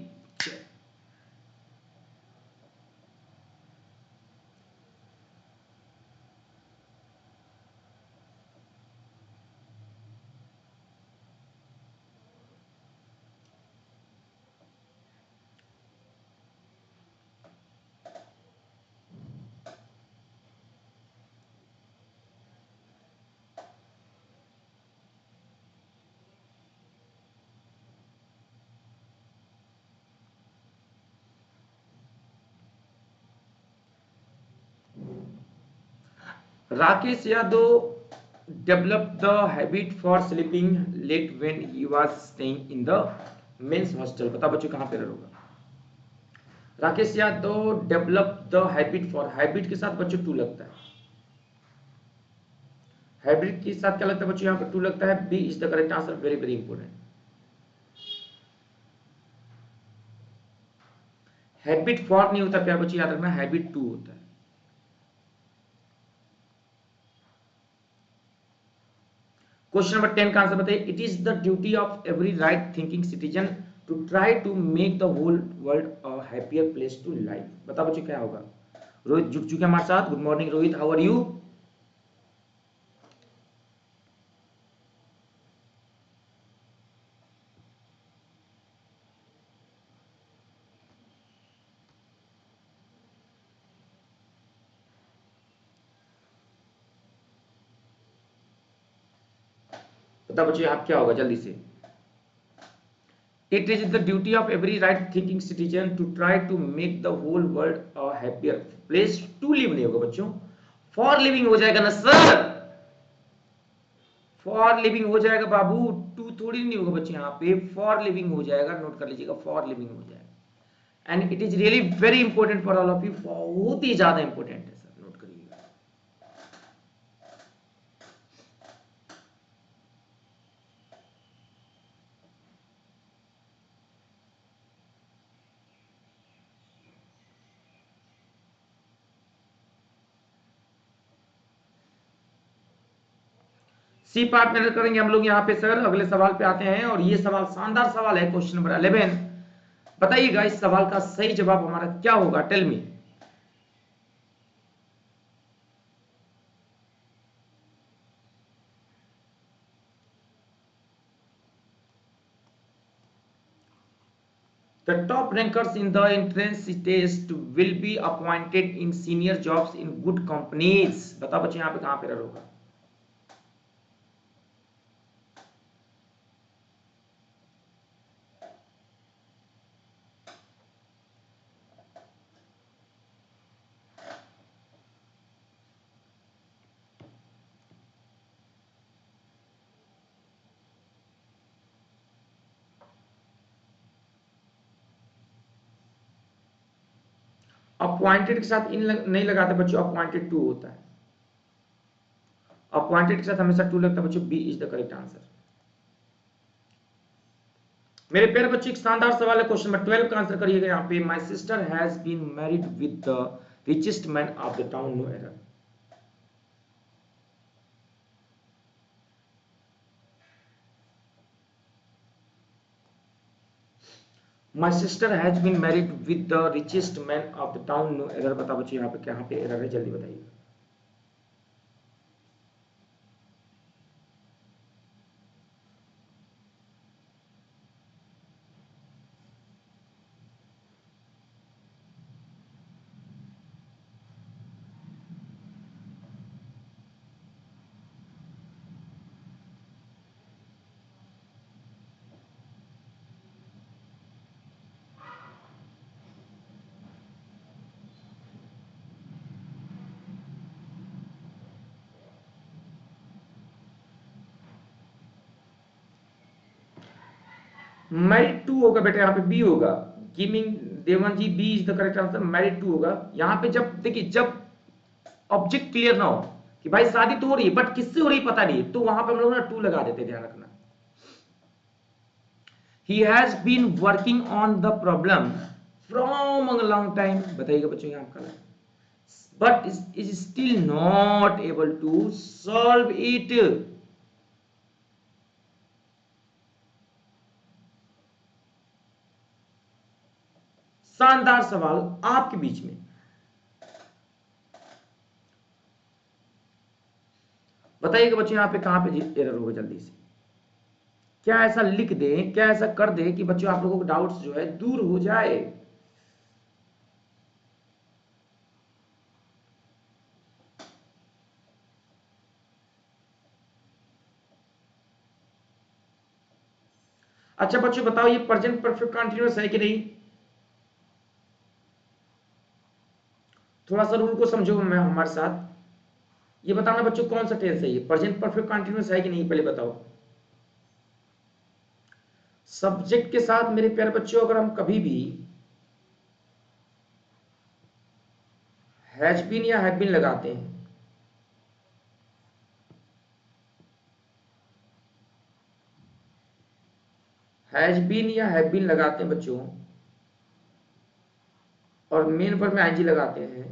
Rakesh Yadav developed the habit for sleeping late when he was staying in the men's hostel। बता बच्चों कहां पे एरर होगा। Rakesh Yadav develop the habit for, habit के साथ बच्चों टू लगता है, हैबिट के साथ क्या लगता है बच्चों, यहाँ पे टू लगता है। B is the correct answer, very very important. Habit for नहीं होता प्यार बच्चों, याद रखना, हैबिट टू होता है। क्वेश्चन नंबर 10 का आंसर बताइए। It is the duty of every right thinking citizen to try to make the whole world a happier place to live. बताओ बच्चों क्या होगा। रोहित जुट चुके हमारे साथ। Good morning Rohit, how are you. बताओ बच्चों आप क्या होगा जल्दी से। It is the duty of every right thinking citizen to try to make the whole world a happier place to live नहीं होगा बच्चों, फॉर लिविंग हो जाएगा ना सर। फॉर लिविंग हो जाएगा बाबू, टू थोड़ी नहीं होगा बच्चे, यहाँ पे फॉर लिविंग हो जाएगा। नोट कर लीजिएगा, फॉर लिविंग हो जाएगा। And it is really very important for all of you, बहुत ही ज्यादा इंपॉर्टेंट है सर, नोट करिएगा। सी पार्ट में करेंगे हम लोग यहाँ पे सर। अगले सवाल पे आते हैं और ये सवाल शानदार सवाल है, क्वेश्चन नंबर 11। बताइएगा इस सवाल का सही जवाब हमारा क्या होगा, tell me. The top rankers in the entrance test will be appointed in senior jobs in good companies। बताओ बच्चे यहाँ पे कहाँ पे एरर होगा। अपॉइंटेड के साथ इन नहीं लगाते बच्चों, अपॉइंटेड टू होता है। अपॉइंटेड के साथ हमेशा टू लगता है बच्चों। B is the correct answer. मेरे प्यारे बच्चों एक शानदार सवाल है, क्वेश्चन नंबर 12 का आंसर करिएगा यहाँ पे। My sister has been married with the richest man of the town, no error. My sister has been married with the richest man of the town, no error. बताओ बच्चों यहाँ पे कहाँ पे एरर है, जल्दी बताइए। मैरिड टू होगा बेटा, यहाँ पे बी होगा। Giving Devan ji, B is the correct answer. Married to होगा यहाँ पे। जब देखिए जब ऑब्जेक्ट क्लियर ना हो कि भाई शादी तो हो रही है बट किससे हो रही पता नहीं, तो वहां पे हम लोग ना टू लगा देते, ध्यान रखना। He has been working on the problem from a long time. बताइएगा बच्चों यहाँ आपका, but is still not able to solve it. शानदार सवाल आपके बीच में। बताइएगा बच्चों यहाँ पे कहां पे एरर होगा, जल्दी से। क्या ऐसा लिख दें, क्या ऐसा कर दें कि बच्चों आप लोगों को डाउट्स जो है दूर हो जाए। अच्छा बच्चों बताओ ये प्रेजेंट परफेक्ट कंटीन्यूअस है कि नहीं। थोड़ा सा रूल को समझो मैं हमारे साथ। ये बताना बच्चों कौन सा टेंस है, ये प्रेजेंट परफेक्ट कंटीन्यूअस है कि नहीं, पहले बताओ। सब्जेक्ट के साथ मेरे प्यारे बच्चों अगर हम कभी भी हैज बीन या हैव बीन लगाते हैं, हैज बीन या हैव बीन लगाते हैं बच्चों, और मेन पर में आईजी लगाते हैं,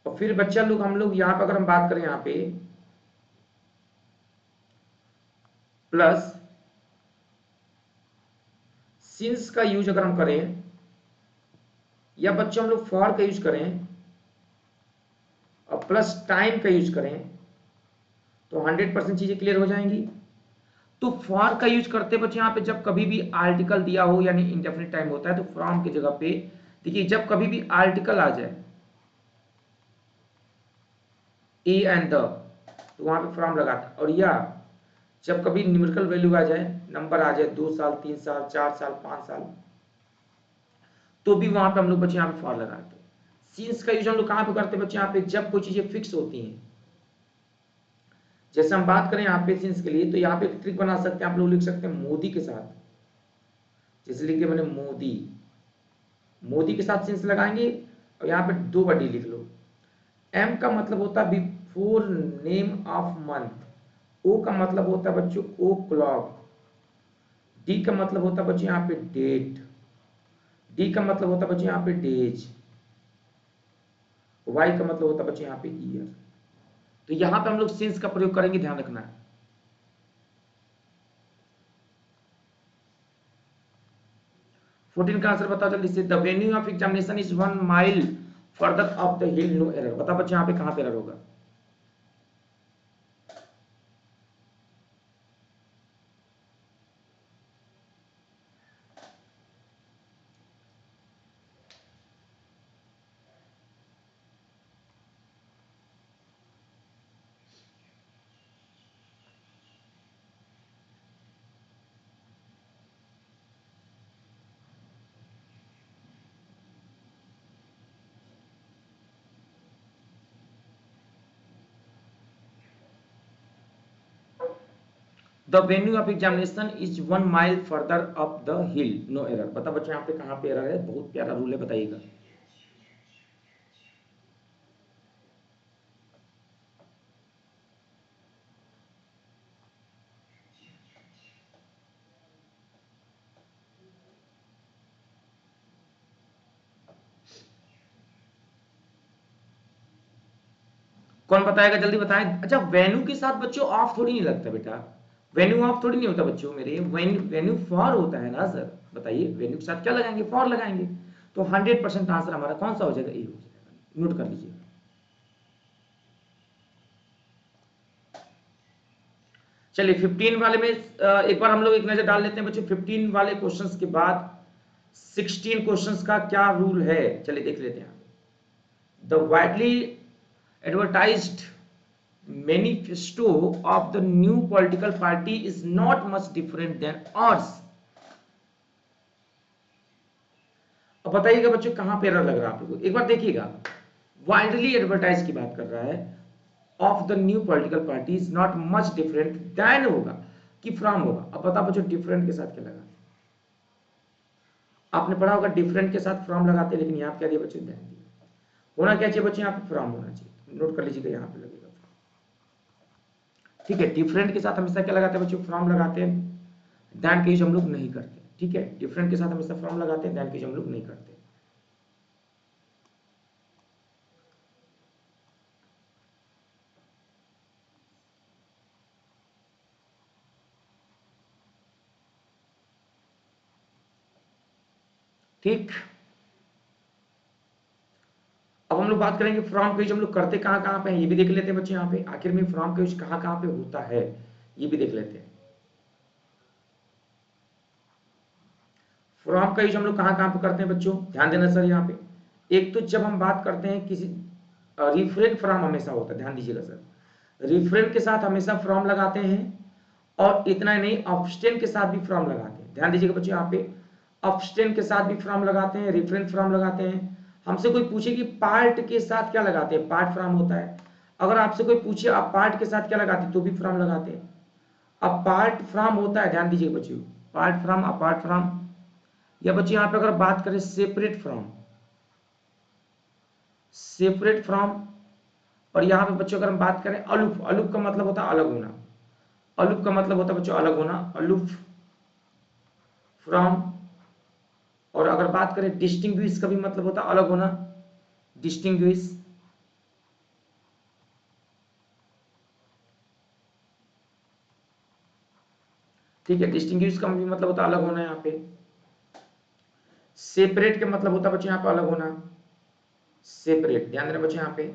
और फिर बच्चा लोग हम लोग यहाँ पर अगर हम बात करें यहाँ पे प्लस सिंस का यूज अगर हम करें या बच्चों हम लोग फॉर का यूज करें और प्लस टाइम का यूज करें तो 100% चीजें क्लियर हो जाएंगी। तो फॉर का यूज करते बच्चे यहां पे जब कभी भी आर्टिकल दिया हो यानी इंडेफिनिट टाइम होता है तो फ्रॉम की जगह पे देखिए जब कभी भी आर्टिकल आ जाए ए एंड द तो वहां पे फ्रॉम लगाता है। और या जब कभी न्यूमेरिकल वैल्यू आ जाए नंबर आ जाए 2 साल 3 साल 4 साल 5 साल तो भी वहां पे हम लोग बच्चे यहाँ पे फॉर लगाते हैं। सिंस का यूज हम लोग कहां पे करते हैं बच्चे यहाँ पे जब कोई चीजें फिक्स होती हैं। जैसे हम बात करें यहाँ पे सिंस के लिए तो यहाँ पे एक ट्रिक बना सकते हैं आप लोग लिख सकते हैं मोदी के साथ। जैसे लिख दिया मैंने मोदी, मोदी के साथ सिंस लगाएंगे और यहाँ पे 2 बार डी लिख लो। एम का मतलब होता है बिफोर नेम ऑफ मंथ, ओ का मतलब होता है बच्चों ओ क्लॉक, डी का मतलब होता है बच्चों यहाँ पे डेट, डी का मतलब होता है बच्चों यहाँ पे डेज, वाई का मतलब होता है बच्चों यहाँ पे ईयर। तो यहां पे हम लोग सिंस का प्रयोग करेंगे, ध्यान रखना है। फोर्टीन का आंसर बताओ जल्दी से। The venue of examination is 1 mile further of the hill, no error. बताओ बच्चे यहाँ पे कहां पे एरर होगा। The venue of examination is 1 mile further up the hill, no error. बता बच्चे यहाँ पे कहां पे एरर है, बहुत प्यारा रूल है, बताइएगा। कौन बताएगा जल्दी बताएं। अच्छा वेन्यू के साथ बच्चों ऑफ थोड़ी नहीं लगता बेटा, वेन्यू ऑफ थोड़ी नहीं होता बच्चों मेरे, वेन्यू फॉर होता है ना सर। बताइए वेन्यू के साथ क्या लगाएंगे, फॉर लगाएंगे। तो 100% आंसर हमारा कौन सा हो जाएगा, ए हो जाएगा। नोट कर लीजिए। चलिए 15 वाले में एक बार हम लोग एक नजर डाल लेते हैं बच्चों। 15 वाले क्वेश्चंस के बाद 16 क्वेश्चंस का क्या रूल है, चलिए देख लेते हैं। The widely advertised manifesto of the new political party is not much different than ours. अब बताइएगा बच्चों कहां पे एरर लग रहा है आप लोगों को, एक बार देखिएगा। वाइडली एडवर्टाइज की बात कर रहा है, of the new political party is not much different than होगा कि फ्रॉम होगा। अब बता बच्चों डिफरेंट के साथ क्या लगा, आपने पढ़ा होगा डिफरेंट के साथ फ्रॉम लगाते, लेकिन यहाँ क्या दिया बच्चों, ध्यान दिया होना क्या चाहिए बच्चों, यहाँ पे फ्रॉम होना चाहिए। नोट कर लीजिएगा यहाँ पे लगेगा, ठीक है। डिफरेंट के साथ हमेशा क्या लगाते हैं बच्चों, फ्रॉम लगाते हैं, दैन का यूज हम लोग नहीं करते, ठीक है। डिफरेंट के साथ हमेशा फ्रॉम लगाते हैं, दैन का यूज हम लोग नहीं करते। ठीक, अब हम लोग बात करेंगे फ्रॉम का यूज हम लोग करते कहां कहां पे हैं, ये भी देख लेते हैं बच्चे। यहाँ पे आखिर में फ्रॉम का यूज कहां कहां पे होता है ये भी देख लेते हैं। फ्रॉम का यूज हम लोग कहां कहां पे करते हैं बच्चों, ध्यान देना सर। यहाँ पे एक तो जब हम बात करते हैं किसी रिफरेंट फ्रॉम हमेशा होता है, ध्यान दीजिएगा सर। रिफरेंट के साथ हमेशा फ्रॉम लगाते हैं, और इतना नहीं ऑब्स्टेन के साथ भी फ्रॉम लगाते हैं, ध्यान दीजिएगा बच्चों। यहाँ पे ऑब्स्टेन के साथ भी फ्रॉम लगाते हैं, रिफरेंट फ्रॉम लगाते हैं। हमसे कोई पूछे कि पार्ट के साथ क्या लगाते हैं, पार्ट फ्रॉम होता है। अगर आपसे कोई पूछे आप पार्ट के साथ क्या लगाते हैं, तो भी फ्रॉम लगाते हैं। अब पार्ट फ्रॉम होता है, ध्यान दीजिए बच्चों, पार्ट फ्रॉम, अपार्ट फ्रॉम, या बच्चे यहाँ पे अगर बात करें सेपरेट फ्रॉम, सेपरेट फ्रॉम। और यहाँ पे बच्चों अगर हम बात करें अलूफ, अलूफ का मतलब होता है अलग होना, अलूफ का मतलब होता है बच्चों अलग होना, अलूफ फ्रॉम। और अगर बात करें डिस्टिंग्विश का भी मतलब होता है अलग होना, डिस्टिंग्विश। ठीक है, डिस्टिंग्विश का भी मतलब होता है अलग होना यहाँ पे। सेपरेट का मतलब होता है बच्चों यहाँ पे अलग होना, सेपरेट, ध्यान देना बच्चों यहाँ पे।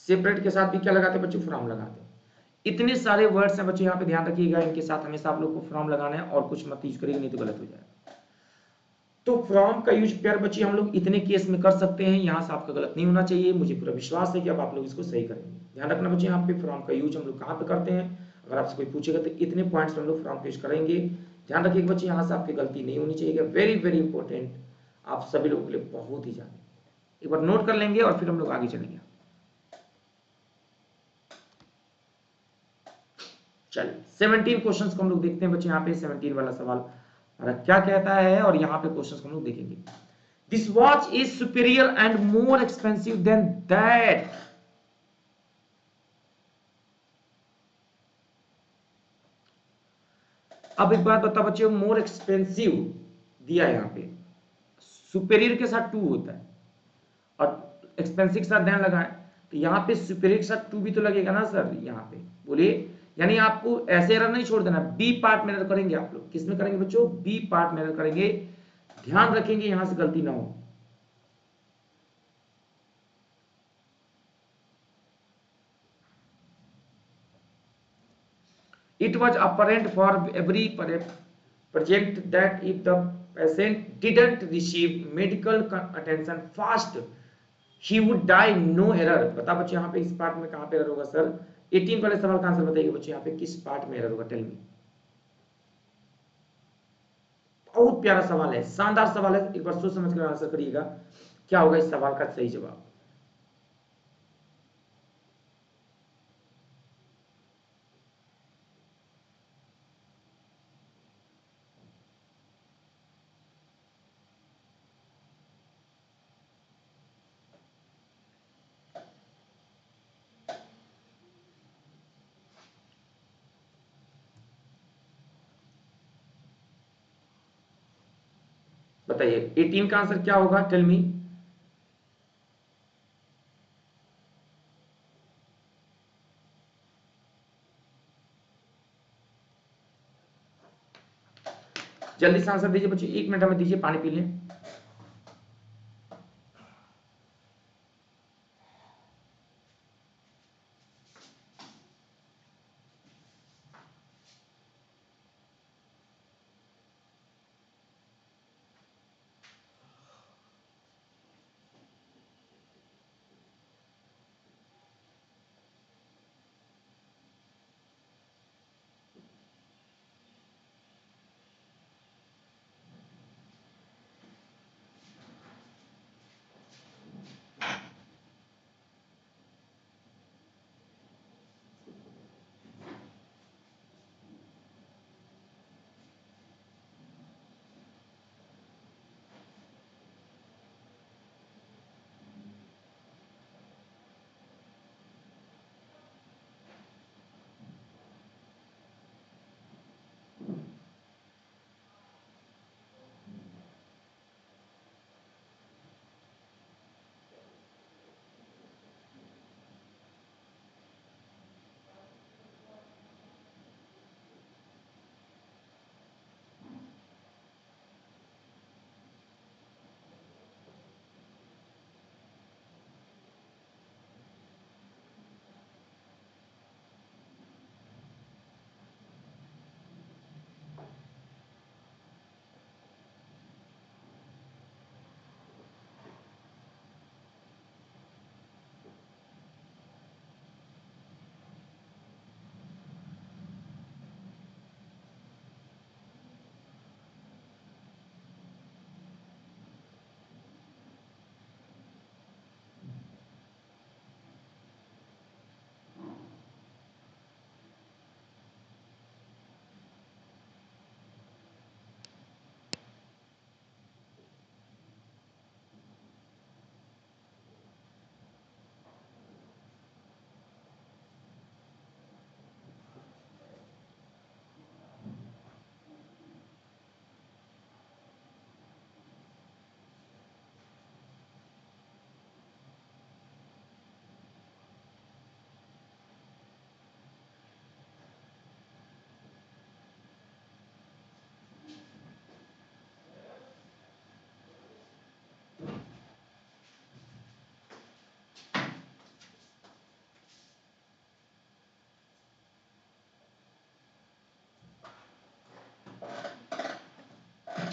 सेपरेट के साथ भी क्या लगाते हैं बच्चों, फ्रॉम लगाते हैं। इतने सारे वर्ड्स हैं बच्चों यहाँ पे, ध्यान रखिएगा, इनके साथ हमेशा आप लोग को फ्रॉम लगाना है और कुछ मत यूज करिएगा, नहीं तो गलत हो जाएगा। तो फ्रॉम का यूज प्यार बच्चे हम लोग इतने केस में कर सकते हैं, यहाँ से आपका गलत नहीं होना चाहिए। मुझे पूरा विश्वास है कि अब आप लोग इसको सही करेंगे। ध्यान रखना बच्चे, यहाँ पे फ्रॉम का यूज हम लोग कहाँ पे करते हैं, अगर आपसे कोई पूछेगा तो इतने पॉइंट्स हम लोग फ्रॉम का यूज करेंगे। ध्यान रखिएगा बच्चे, यहाँ से आपकी गलती नहीं होनी चाहिए। वेरी वेरी इंपॉर्टेंट, आप सभी लोगों के लिए बहुत ही ज्यादा, एक बार नोट कर लेंगे और फिर हम लोग आगे चलेंगे। चलिए 17 क्वेश्चंस को हम लोग देखते हैं बच्चे। यहाँ पे 17 वाला सवाल हमारा क्या कहता है, और यहाँ पे क्वेश्चंस को हम लोग देखेंगे। This watch is superior and more expensive than that. अब एक बात बता बच्चे, मोर एक्सपेंसिव दिया है यहाँ पे, सुपीरियर के साथ टू होता है और एक्सपेंसिव के साथ ध्यान लगाएं, तो यहाँ पे सुपीरियर के साथ टू भी तो लगेगा ना सर, यहाँ पे बोलिए। यानी आपको ऐसे एरर नहीं छोड़ देना, बी पार्ट में एरर करेंगे आप लोग। किसमें करेंगे बच्चों, बी पार्ट में एरर करेंगे। ध्यान रखेंगे यहां से गलती ना हो। It was apparent for every project that if the patient didn't receive medical attention fast, he would die, no error। बता बच्चे यहाँ पे इस पार्ट में कहाँ पे एरर होगा सर, 18 वाले सवाल का आंसर बताइए बच्चे, यहाँ पे किस पार्ट में एरर होगा, टेल मी। बहुत प्यारा सवाल है, शानदार सवाल है, एक बार सोच समझ कर आंसर करिएगा, क्या होगा इस सवाल का सही जवाब। बताइए 18 का आंसर क्या होगा, टेल मी। जल्दी से आंसर दीजिए बच्चे, 1 मिनट हमें दीजिए, पानी पी लें।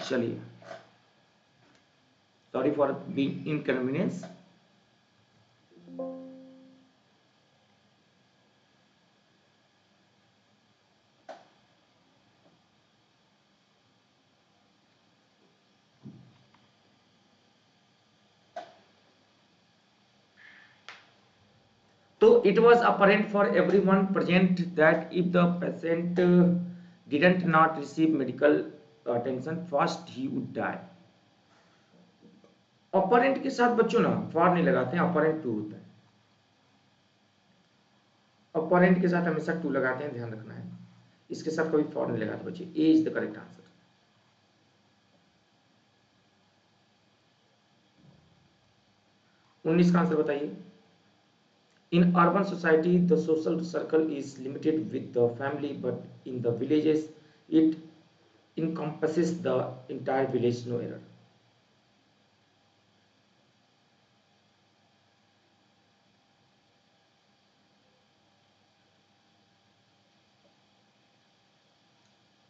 चलिए, sorry for being inconvenience. So it was apparent for everyone present that if the patient didn't not receive medical attention, first he would die. Apparent के साथ बच्चों ना फॉर नहीं लगाते हैं, अपरेंट टू होता है। अपरेंट के साथ हमेशा टू लगाते हैं, ध्यान रखना है। इसके साथ कभी फॉर नहीं लगाते बच्चे। ए इज द करेक्ट आंसर। उन्नीस का आंसर बताइए। In urban society, the social circle is limited with the family, but in the villages, it encompasses the entire village. No error.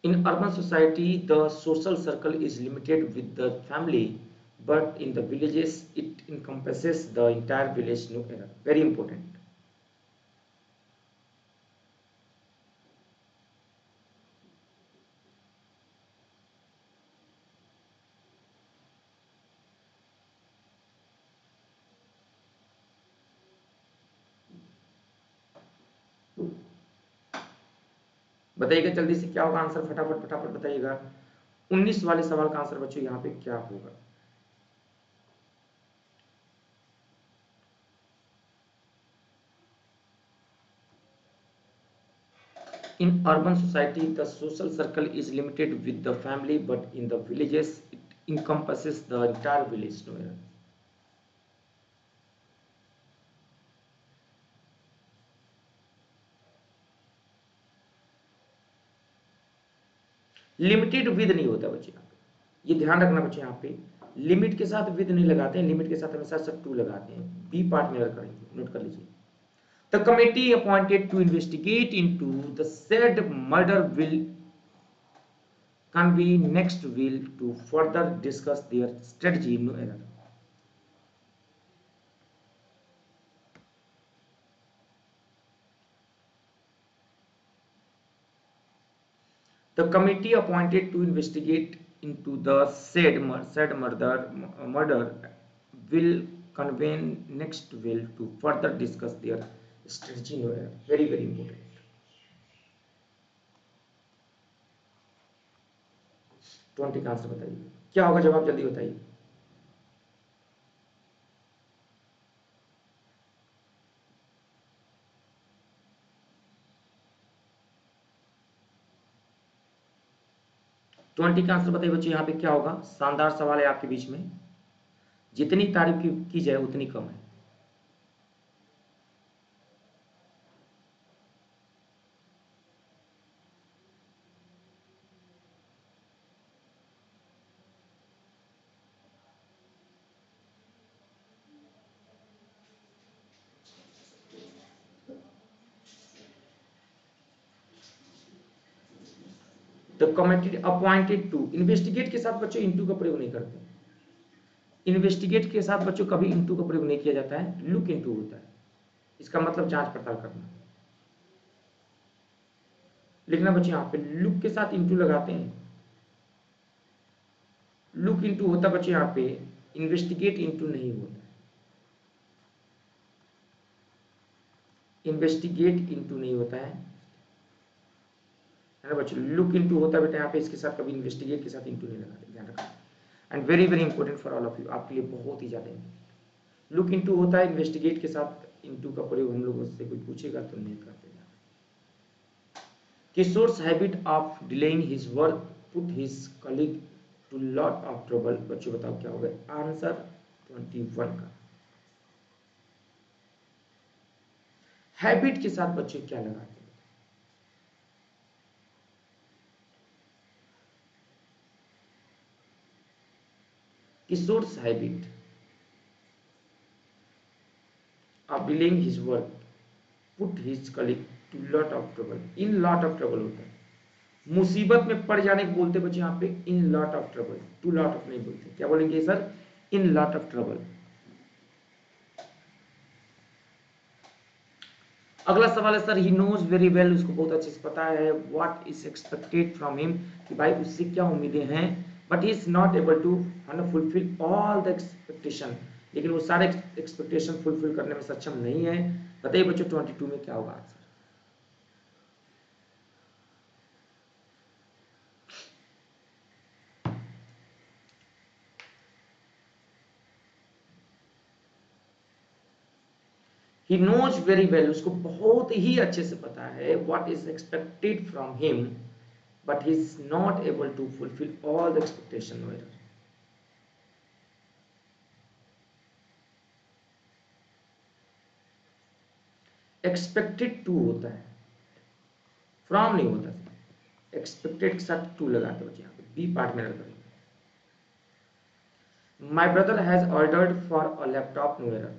In urban society, the social circle is limited with the family, but in the villages, it encompasses the entire village. No error. Very important. बताइएगा जल्दी से क्या होगा answer, फटाफट फटाफट बताइएगा। 19 वाले सवाल का आंसर बच्चों यहाँ पे क्या होगा। In urban society, the social circle is limited with the family, but in the villages, it encompasses the entire village. No error. Limited with नहीं होता बच्चे, यहाँ पे ये ध्यान रखना बच्चे। यहाँ पे लिमिट के साथ विद नहीं लगाते हैं, लिमिट के साथ हमेशा सब टू लगाते हैं। बी पार्ट में करेंगे, नोट कर लीजिए। The committee appointed to investigate into the said murder will convene next will to further discuss their strategy. No error. The committee appointed to investigate into the said murder will convene next will to further discuss their strategy. No error. Very very important. 20 का answer बताइए, क्या होगा जवाब, जल्दी बताइए। Twenty का answer बताइए बच्चों, यहाँ पे क्या होगा। शानदार सवाल है आपके बीच में, जितनी तारीफ की जाए उतनी कम है। The committee appointed to, investigate के साथ बच्चों इनटू का प्रयोग नहीं करते। इन्वेस्टिगेट के साथ बच्चों कभी इनटू का प्रयोग नहीं किया जाता है, लुक इनटू होता है। इसका मतलब जांच पड़ताल करना। लिखना बच्चों, यहाँ पे लुक के साथ इनटू लगाते हैं, लुक इनटू होता बच्चों यहाँ पे, इन्वेस्टिगेट इनटू नहीं होता। इन्वेस्टिगेट इनटू नहीं होता है ना बच्चों, लुक इनटू होता है बेटा यहाँ पे। इसके साथ कभी इन्वेस्टिगेट के साथ इनटू नहीं लगाते, ध्यान रखना। And very very important for all of you, आपके लिए बहुत ही ज्यादा इंपॉर्टेंट। लुक इनटू होता है, इन्वेस्टिगेट के साथ इनटू का प्रयोग हम लोगों से कोई पूछेगा तो नहीं करते। Kishore's habit of delaying his work put his colleague to lot of trouble. बच्चों बताओ क्या होगा आंसर 21 का। हैबिट के साथ बच्चे क्या लगाते हैं। Kishore's habit of delaying his work put his colleague to lot of trouble. In lot of trouble होता है, मुसीबत में पड़ जाने को बोलते बच्चे यहाँ पे in lot of trouble, to lot of नहीं बोलते, क्या बोलेंगे sir? In lot of trouble. अगला सवाल है sir, he knows very well, उसको बहुत अच्छे से पता है, what is expected from him, कि भाई उससे क्या उम्मीदें हैं, but he is not able to fulfil all the expectation, लेकिन वो सारे एक्सपेक्टेशन फुलफिल करने में सक्षम नहीं है। बताइए बच्चों 22 में क्या होगा answer? He knows very well, उसको बहुत ही अच्छे से पता है, what is expected from him, but he is not able to fulfill all the expectation. No error. Expected to होता है, from नहीं होता, expected के साथ to लगाते हो यहाँ पे, बी पार्ट में करेंगे। My brother has ordered for a laptop. No error.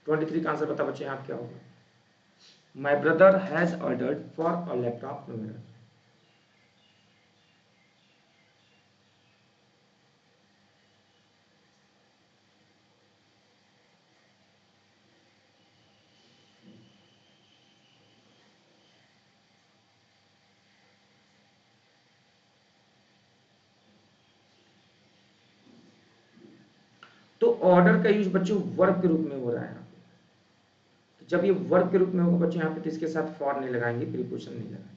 23 का आंसर बता बच्चे यहाँ क्या होगा? My brother has ordered for a laptop. No error. तो ऑर्डर का यूज बच्चों वर्ब के रूप में हो रहा है, तो जब ये वर्ब के रूप में होगा बच्चों यहाँ पे, तो इसके साथ फॉर नहीं लगाएंगे, प्रीपोजिशन नहीं लगाएंगे।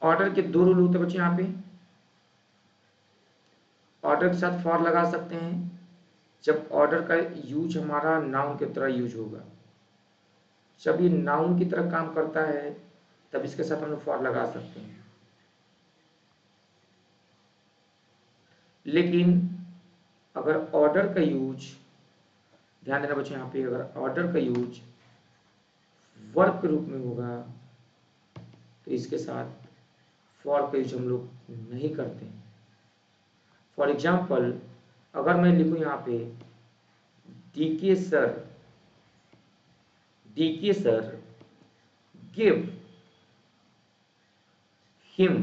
ऑर्डर के दो रूल होते हैं बच्चों यहाँ पे, ऑर्डर के साथ फॉर लगा सकते हैं जब ऑर्डर का यूज हमारा नाउन की तरह यूज होगा, जब ये नाउन की तरह काम करता है तब इसके साथ हम लोग फॉर लगा सकते हैं। लेकिन अगर ऑर्डर का यूज, ध्यान देना बच्चों यहाँ पे, अगर ऑर्डर का यूज वर्ब के रूप में होगा तो इसके साथ फॉर का यूज हम लोग नहीं करते हैं। फॉर एग्जाम्पल अगर मैं लिखूं यहाँ पे DK sir give him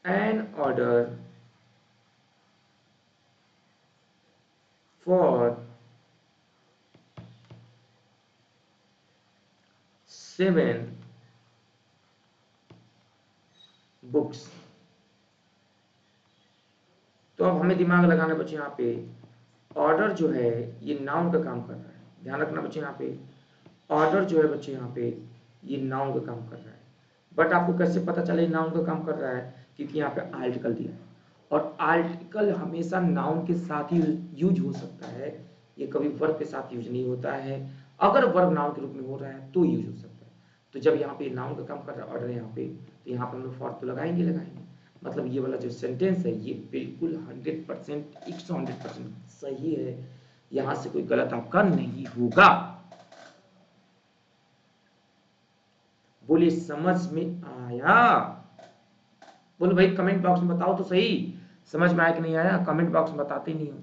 an order for 7 books, तो अब हमें दिमाग लगाना बच्चे यहाँ पे, ऑर्डर जो है ये नाउन का काम कर रहा है, ध्यान रखना बच्चे यहाँ पे, ऑर्डर जो है बच्चे यहाँ पे ये नाउन का काम कर रहा है। बट आपको कैसे पता चले नाउन का काम कर रहा है? क्योंकि यहाँ पे आर्टिकल दिया है, और आर्टिकल हमेशा नाउन के साथ ही यूज हो सकता है, ये कभी वर्ब के साथ यूज नहीं होता है। अगर वर्ब नाउन के रूप में हो रहा है तो यूज हो सकता है। तो जब यहाँ पे नाउन का काम कर रहा है ऑर्डर यहाँ पे, तो यहाँ पे हम लोग फॉर तो लगाएंगे। मतलब ये वाला जो सेंटेंस है ये बिल्कुल 100%, 100% सही है, यहाँ से कोई गलत आपका नहीं होगा। बोलिए समझ में आया? बोलो भाई कमेंट बॉक्स में बताओ तो सही, समझ में आया कि नहीं आया? कमेंट बॉक्स में बताते ही नहीं हो।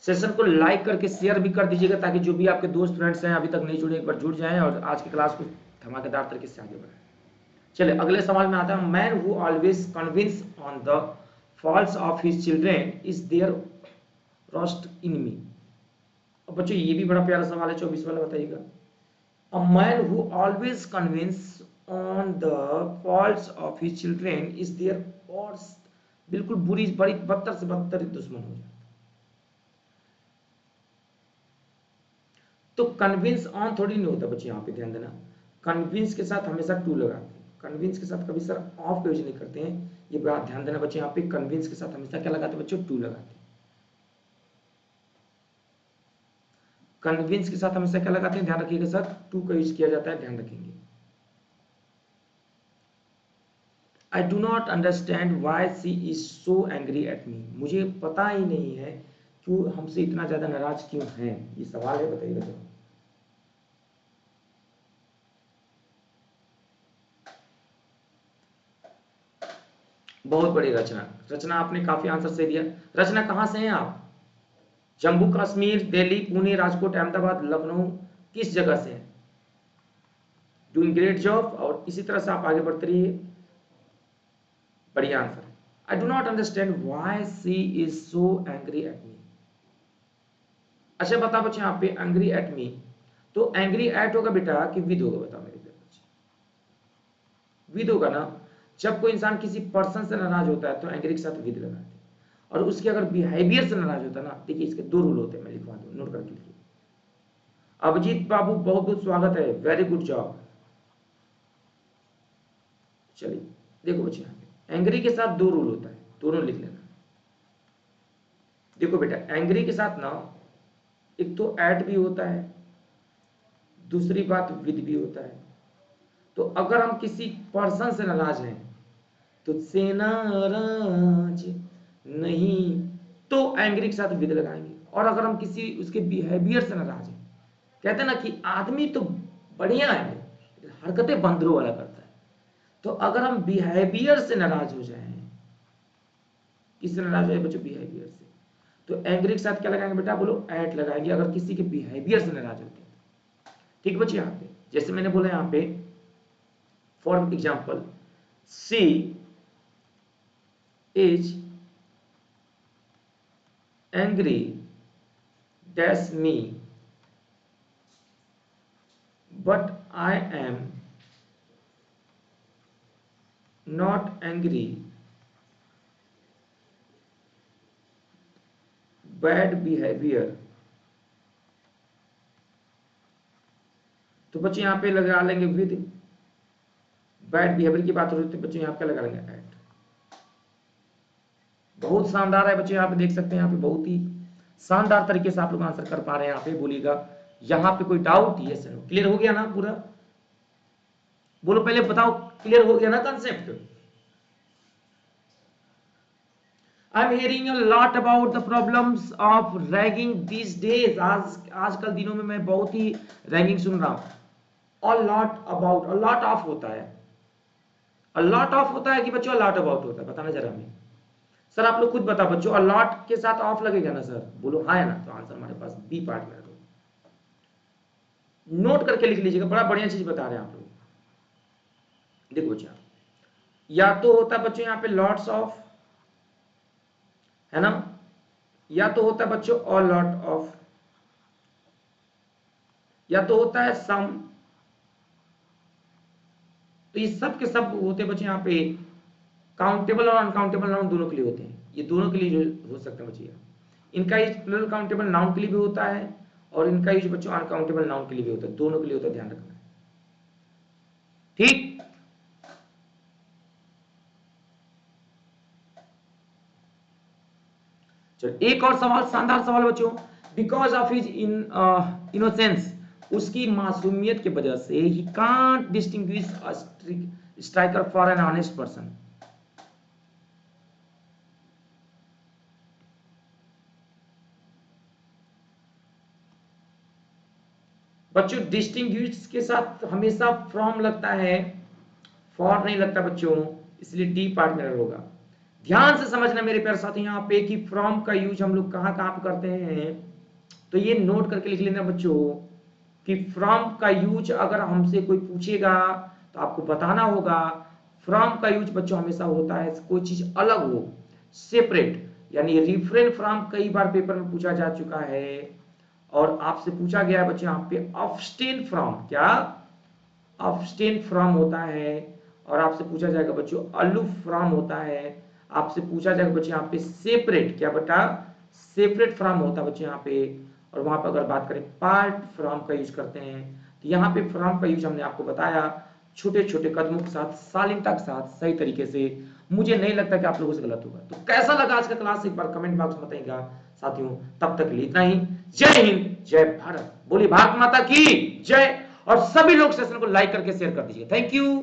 सेशन को लाइक करके शेयर भी कर दीजिएगा ताकि जो भी आपके दोस्त फ्रेंड्स हैं अभी तक नहीं जुड़े एक बार जुड़ जाएं और आज की क्लास को धमाकेदार तरीके से आगे बढ़ाएं। चलिए अगले सवाल में आता है, man who always convince on the faults of his children is their worst enemy. अब बच्चों ये भी बड़ा प्यारा सवाल है, 24 वाला बताइएगा। A man who always convince on the faults of his children is their worst, बिल्कुल बुरी बड़ी बदतर से बदतर दुश्मन हो जाए। तो कन्विंस ऑन थोड़ी नहीं होता बच्चे, यहाँ पे ध्यान देना, कन्विंस के साथ हमेशा टू लगाते हैं, कन्विंस के साथ कभी सर ऑफ का यूज नहीं करते हैं, ये बात ध्यान देना बच्चे। यहाँ पे कन्विंस के साथ हमेशा क्या लगाते हैं बच्चों? टू लगाते हैं। कन्विंस के साथ हमेशा क्या लगाते हैं? ध्यान रखिएगा सर, टू का यूज किया जाता है, ध्यान रखेंगे। I do not understand why she is so angry at me, मुझे पता ही नहीं है क्यों हमसे इतना ज्यादा नाराज क्यों है। ये सवाल है, बताइएगा जरा। बहुत बड़ी रचना, रचना आपने काफी आंसर सही दिया। रचना कहां से हैं आप? जम्मू कश्मीर, दिल्ली, पुणे, राजकोट, अहमदाबाद, लखनऊ, किस जगह से हैं? Doing great job. और इसी तरह से आप आगे बढ़ते रहिए, बढ़िया answer. I do not understand why she is so angry at मी। अच्छा बता बच्चे यहाँ पे एंग्री एट मी, तो एंग्री एट होगा बेटा कि विद होगा? बताओ मेरे प्यारे बच्चे, विद होगा ना। जब कोई इंसान किसी पर्सन से नाराज होता है तो एंग्री के साथ विद लगाते हैं, और उसके अगर बिहेवियर से नाराज होता है ना, देखिए इसके दो रूल होते हैं, मैं लिखवा दूं, नोट करके लिखिए। अभिजीत बाबू बहुत बहुत स्वागत है, वेरी गुड जॉब। चलिए देखो बच्चे, यहाँ पे एंग्री के साथ दो रूल होता है, दोनों लिख लेना। देखो बेटा, एंग्री के साथ ना एक तो एट भी होता है, दूसरी बात विद भी होता है। तो अगर हम किसी पर्सन से नाराज हैं तो से नाराज नहीं, तो एंग्री के साथ विद लगाएंगे। और अगर हम किसी उसके बिहेवियर से नाराज हैं, कहते हैं ना कि आदमी तो बढ़िया है, हरकतें बंदरों वाला करता है, तो अगर हम बिहेवियर से नाराज हो जाएं, किससे नाराज हो जाए बच्चों? बिहेवियर से, तो एंग्री के साथ क्या लगाएंगे बेटा? बोलो एट लगाएंगे, अगर किसी के बिहेवियर से नाराज होते हैं। ठीक बच्चे, यहाँ पे जैसे मैंने बोला, यहाँ पे for example, she is angry dash me but I am not angry, bad behaviour. तो बच्चे यहाँ पे लगा लेंगे विद, बैड बिहेवियर की बात हो रही है तो बच्चे यहाँ पे लगा लेंगे एट। बहुत शानदार है बच्चे, यहाँ पे देख सकते हैं, यहाँ पे बहुत ही शानदार तरीके से आप लोग आंसर कर पा रहे हैं। यहाँ पे बोलिएगा, यहाँ पे कोई डाउट? यस नो, क्लियर हो गया ना पूरा? बोलो पहले बताओ, क्लियर हो गया ना concept? I am hearing a lot about the problems of ragging this days. आजकल दिनों में मैं बहुत ही रैगिंग सुन रहा हूं। A lot about, a lot of होता है, अ लॉट ऑफ होता है कि बच्चों अ लॉट अबाउट होता है? बताना जरा हमें। सर आप लोग खुद बताओ बच्चों, अ लॉट के साथ ऑफ लगेगा ना सर? बोलो हाँ है ना, तो आंसर हमारे पास बी पार्ट में। नोट करके लिख लीजिएगा, बड़ा बढ़िया चीज बता रहे हैं आप लोग। देखो बच्चों, या तो होता है बच्चों यहाँ पे लॉट्स ऑफ, है ना, या तो होता है बच्चों अ लॉट ऑफ, या तो होता है सम। तो ये सब के सब होते हैं बच्चों यहाँ पे काउंटेबल और अनकाउंटेबल नाउन दोनों के लिए होते हैं। ये दोनों के लिए जो हो सकते हैं बच्चे, इनका यूज प्लूरल काउंटेबल नाउन के लिए भी होता है, और इनका यूज बच्चों अनकाउंटेबल नाउन के लिए भी होता है, दोनों के लिए होता है, ध्यान रखना। ठीक, चलो एक और सवाल, शानदार सवाल बच्चों। बिकॉज ऑफ हिज इनोसेंस, उसकी मासूमियत की वजह से, he can't distinguish a striker for an honest person. बच्चों डिस्टिंग्विश के साथ हमेशा फ्रॉम लगता है, फॉर नहीं लगता बच्चों, इसलिए डी पार्ट में होगा। ध्यान से समझना मेरे प्यारे साथी, यहाँ पे कि फ्रॉम का यूज हम लोग कहाँ कहाँ पे करते हैं, तो ये नोट करके लिख लेना बच्चों कि फ्रॉम का यूज अगर हमसे कोई पूछेगा तो आपको बताना होगा। फ्रॉम का यूज बच्चों हमेशा होता है कोई चीज अलग हो, सेपरेट, यानी रिफ्रेन फ्रॉम कई बार पेपर में पूछा जा चुका है, और आपसे पूछा गया है बच्चों यहाँ पे अब्स्टेन फ्रॉम, क्या अब्स्टेन फ्रॉम होता है, और आपसे पूछा जाएगा बच्चों अलूफ फ्रॉम होता है, आपसे पूछा जाएगा बच्चों यहाँ पे सेपरेट, क्या बेटा सेपरेट फ्रॉम होता है बच्चों यहाँ पे, और वहां पर अगर बात करें पार्ट फ्रॉम का यूज करते हैं। तो यहाँ पे फ्रॉम का यूज हमने आपको बताया छोटे छोटे कदमों के साथ, शालीनता के साथ, सही तरीके से। मुझे नहीं लगता कि आप लोगों से गलत होगा। तो कैसा लगा आज का क्लास, एक बार कमेंट बॉक्स में बताइएगा साथियों। तब तक के लिए इतना ही। जय हिंद, जय भारत, बोली भारत माता की जय। और सभी लोग सेशन को लाइक करके शेयर कर दीजिए। Thank you.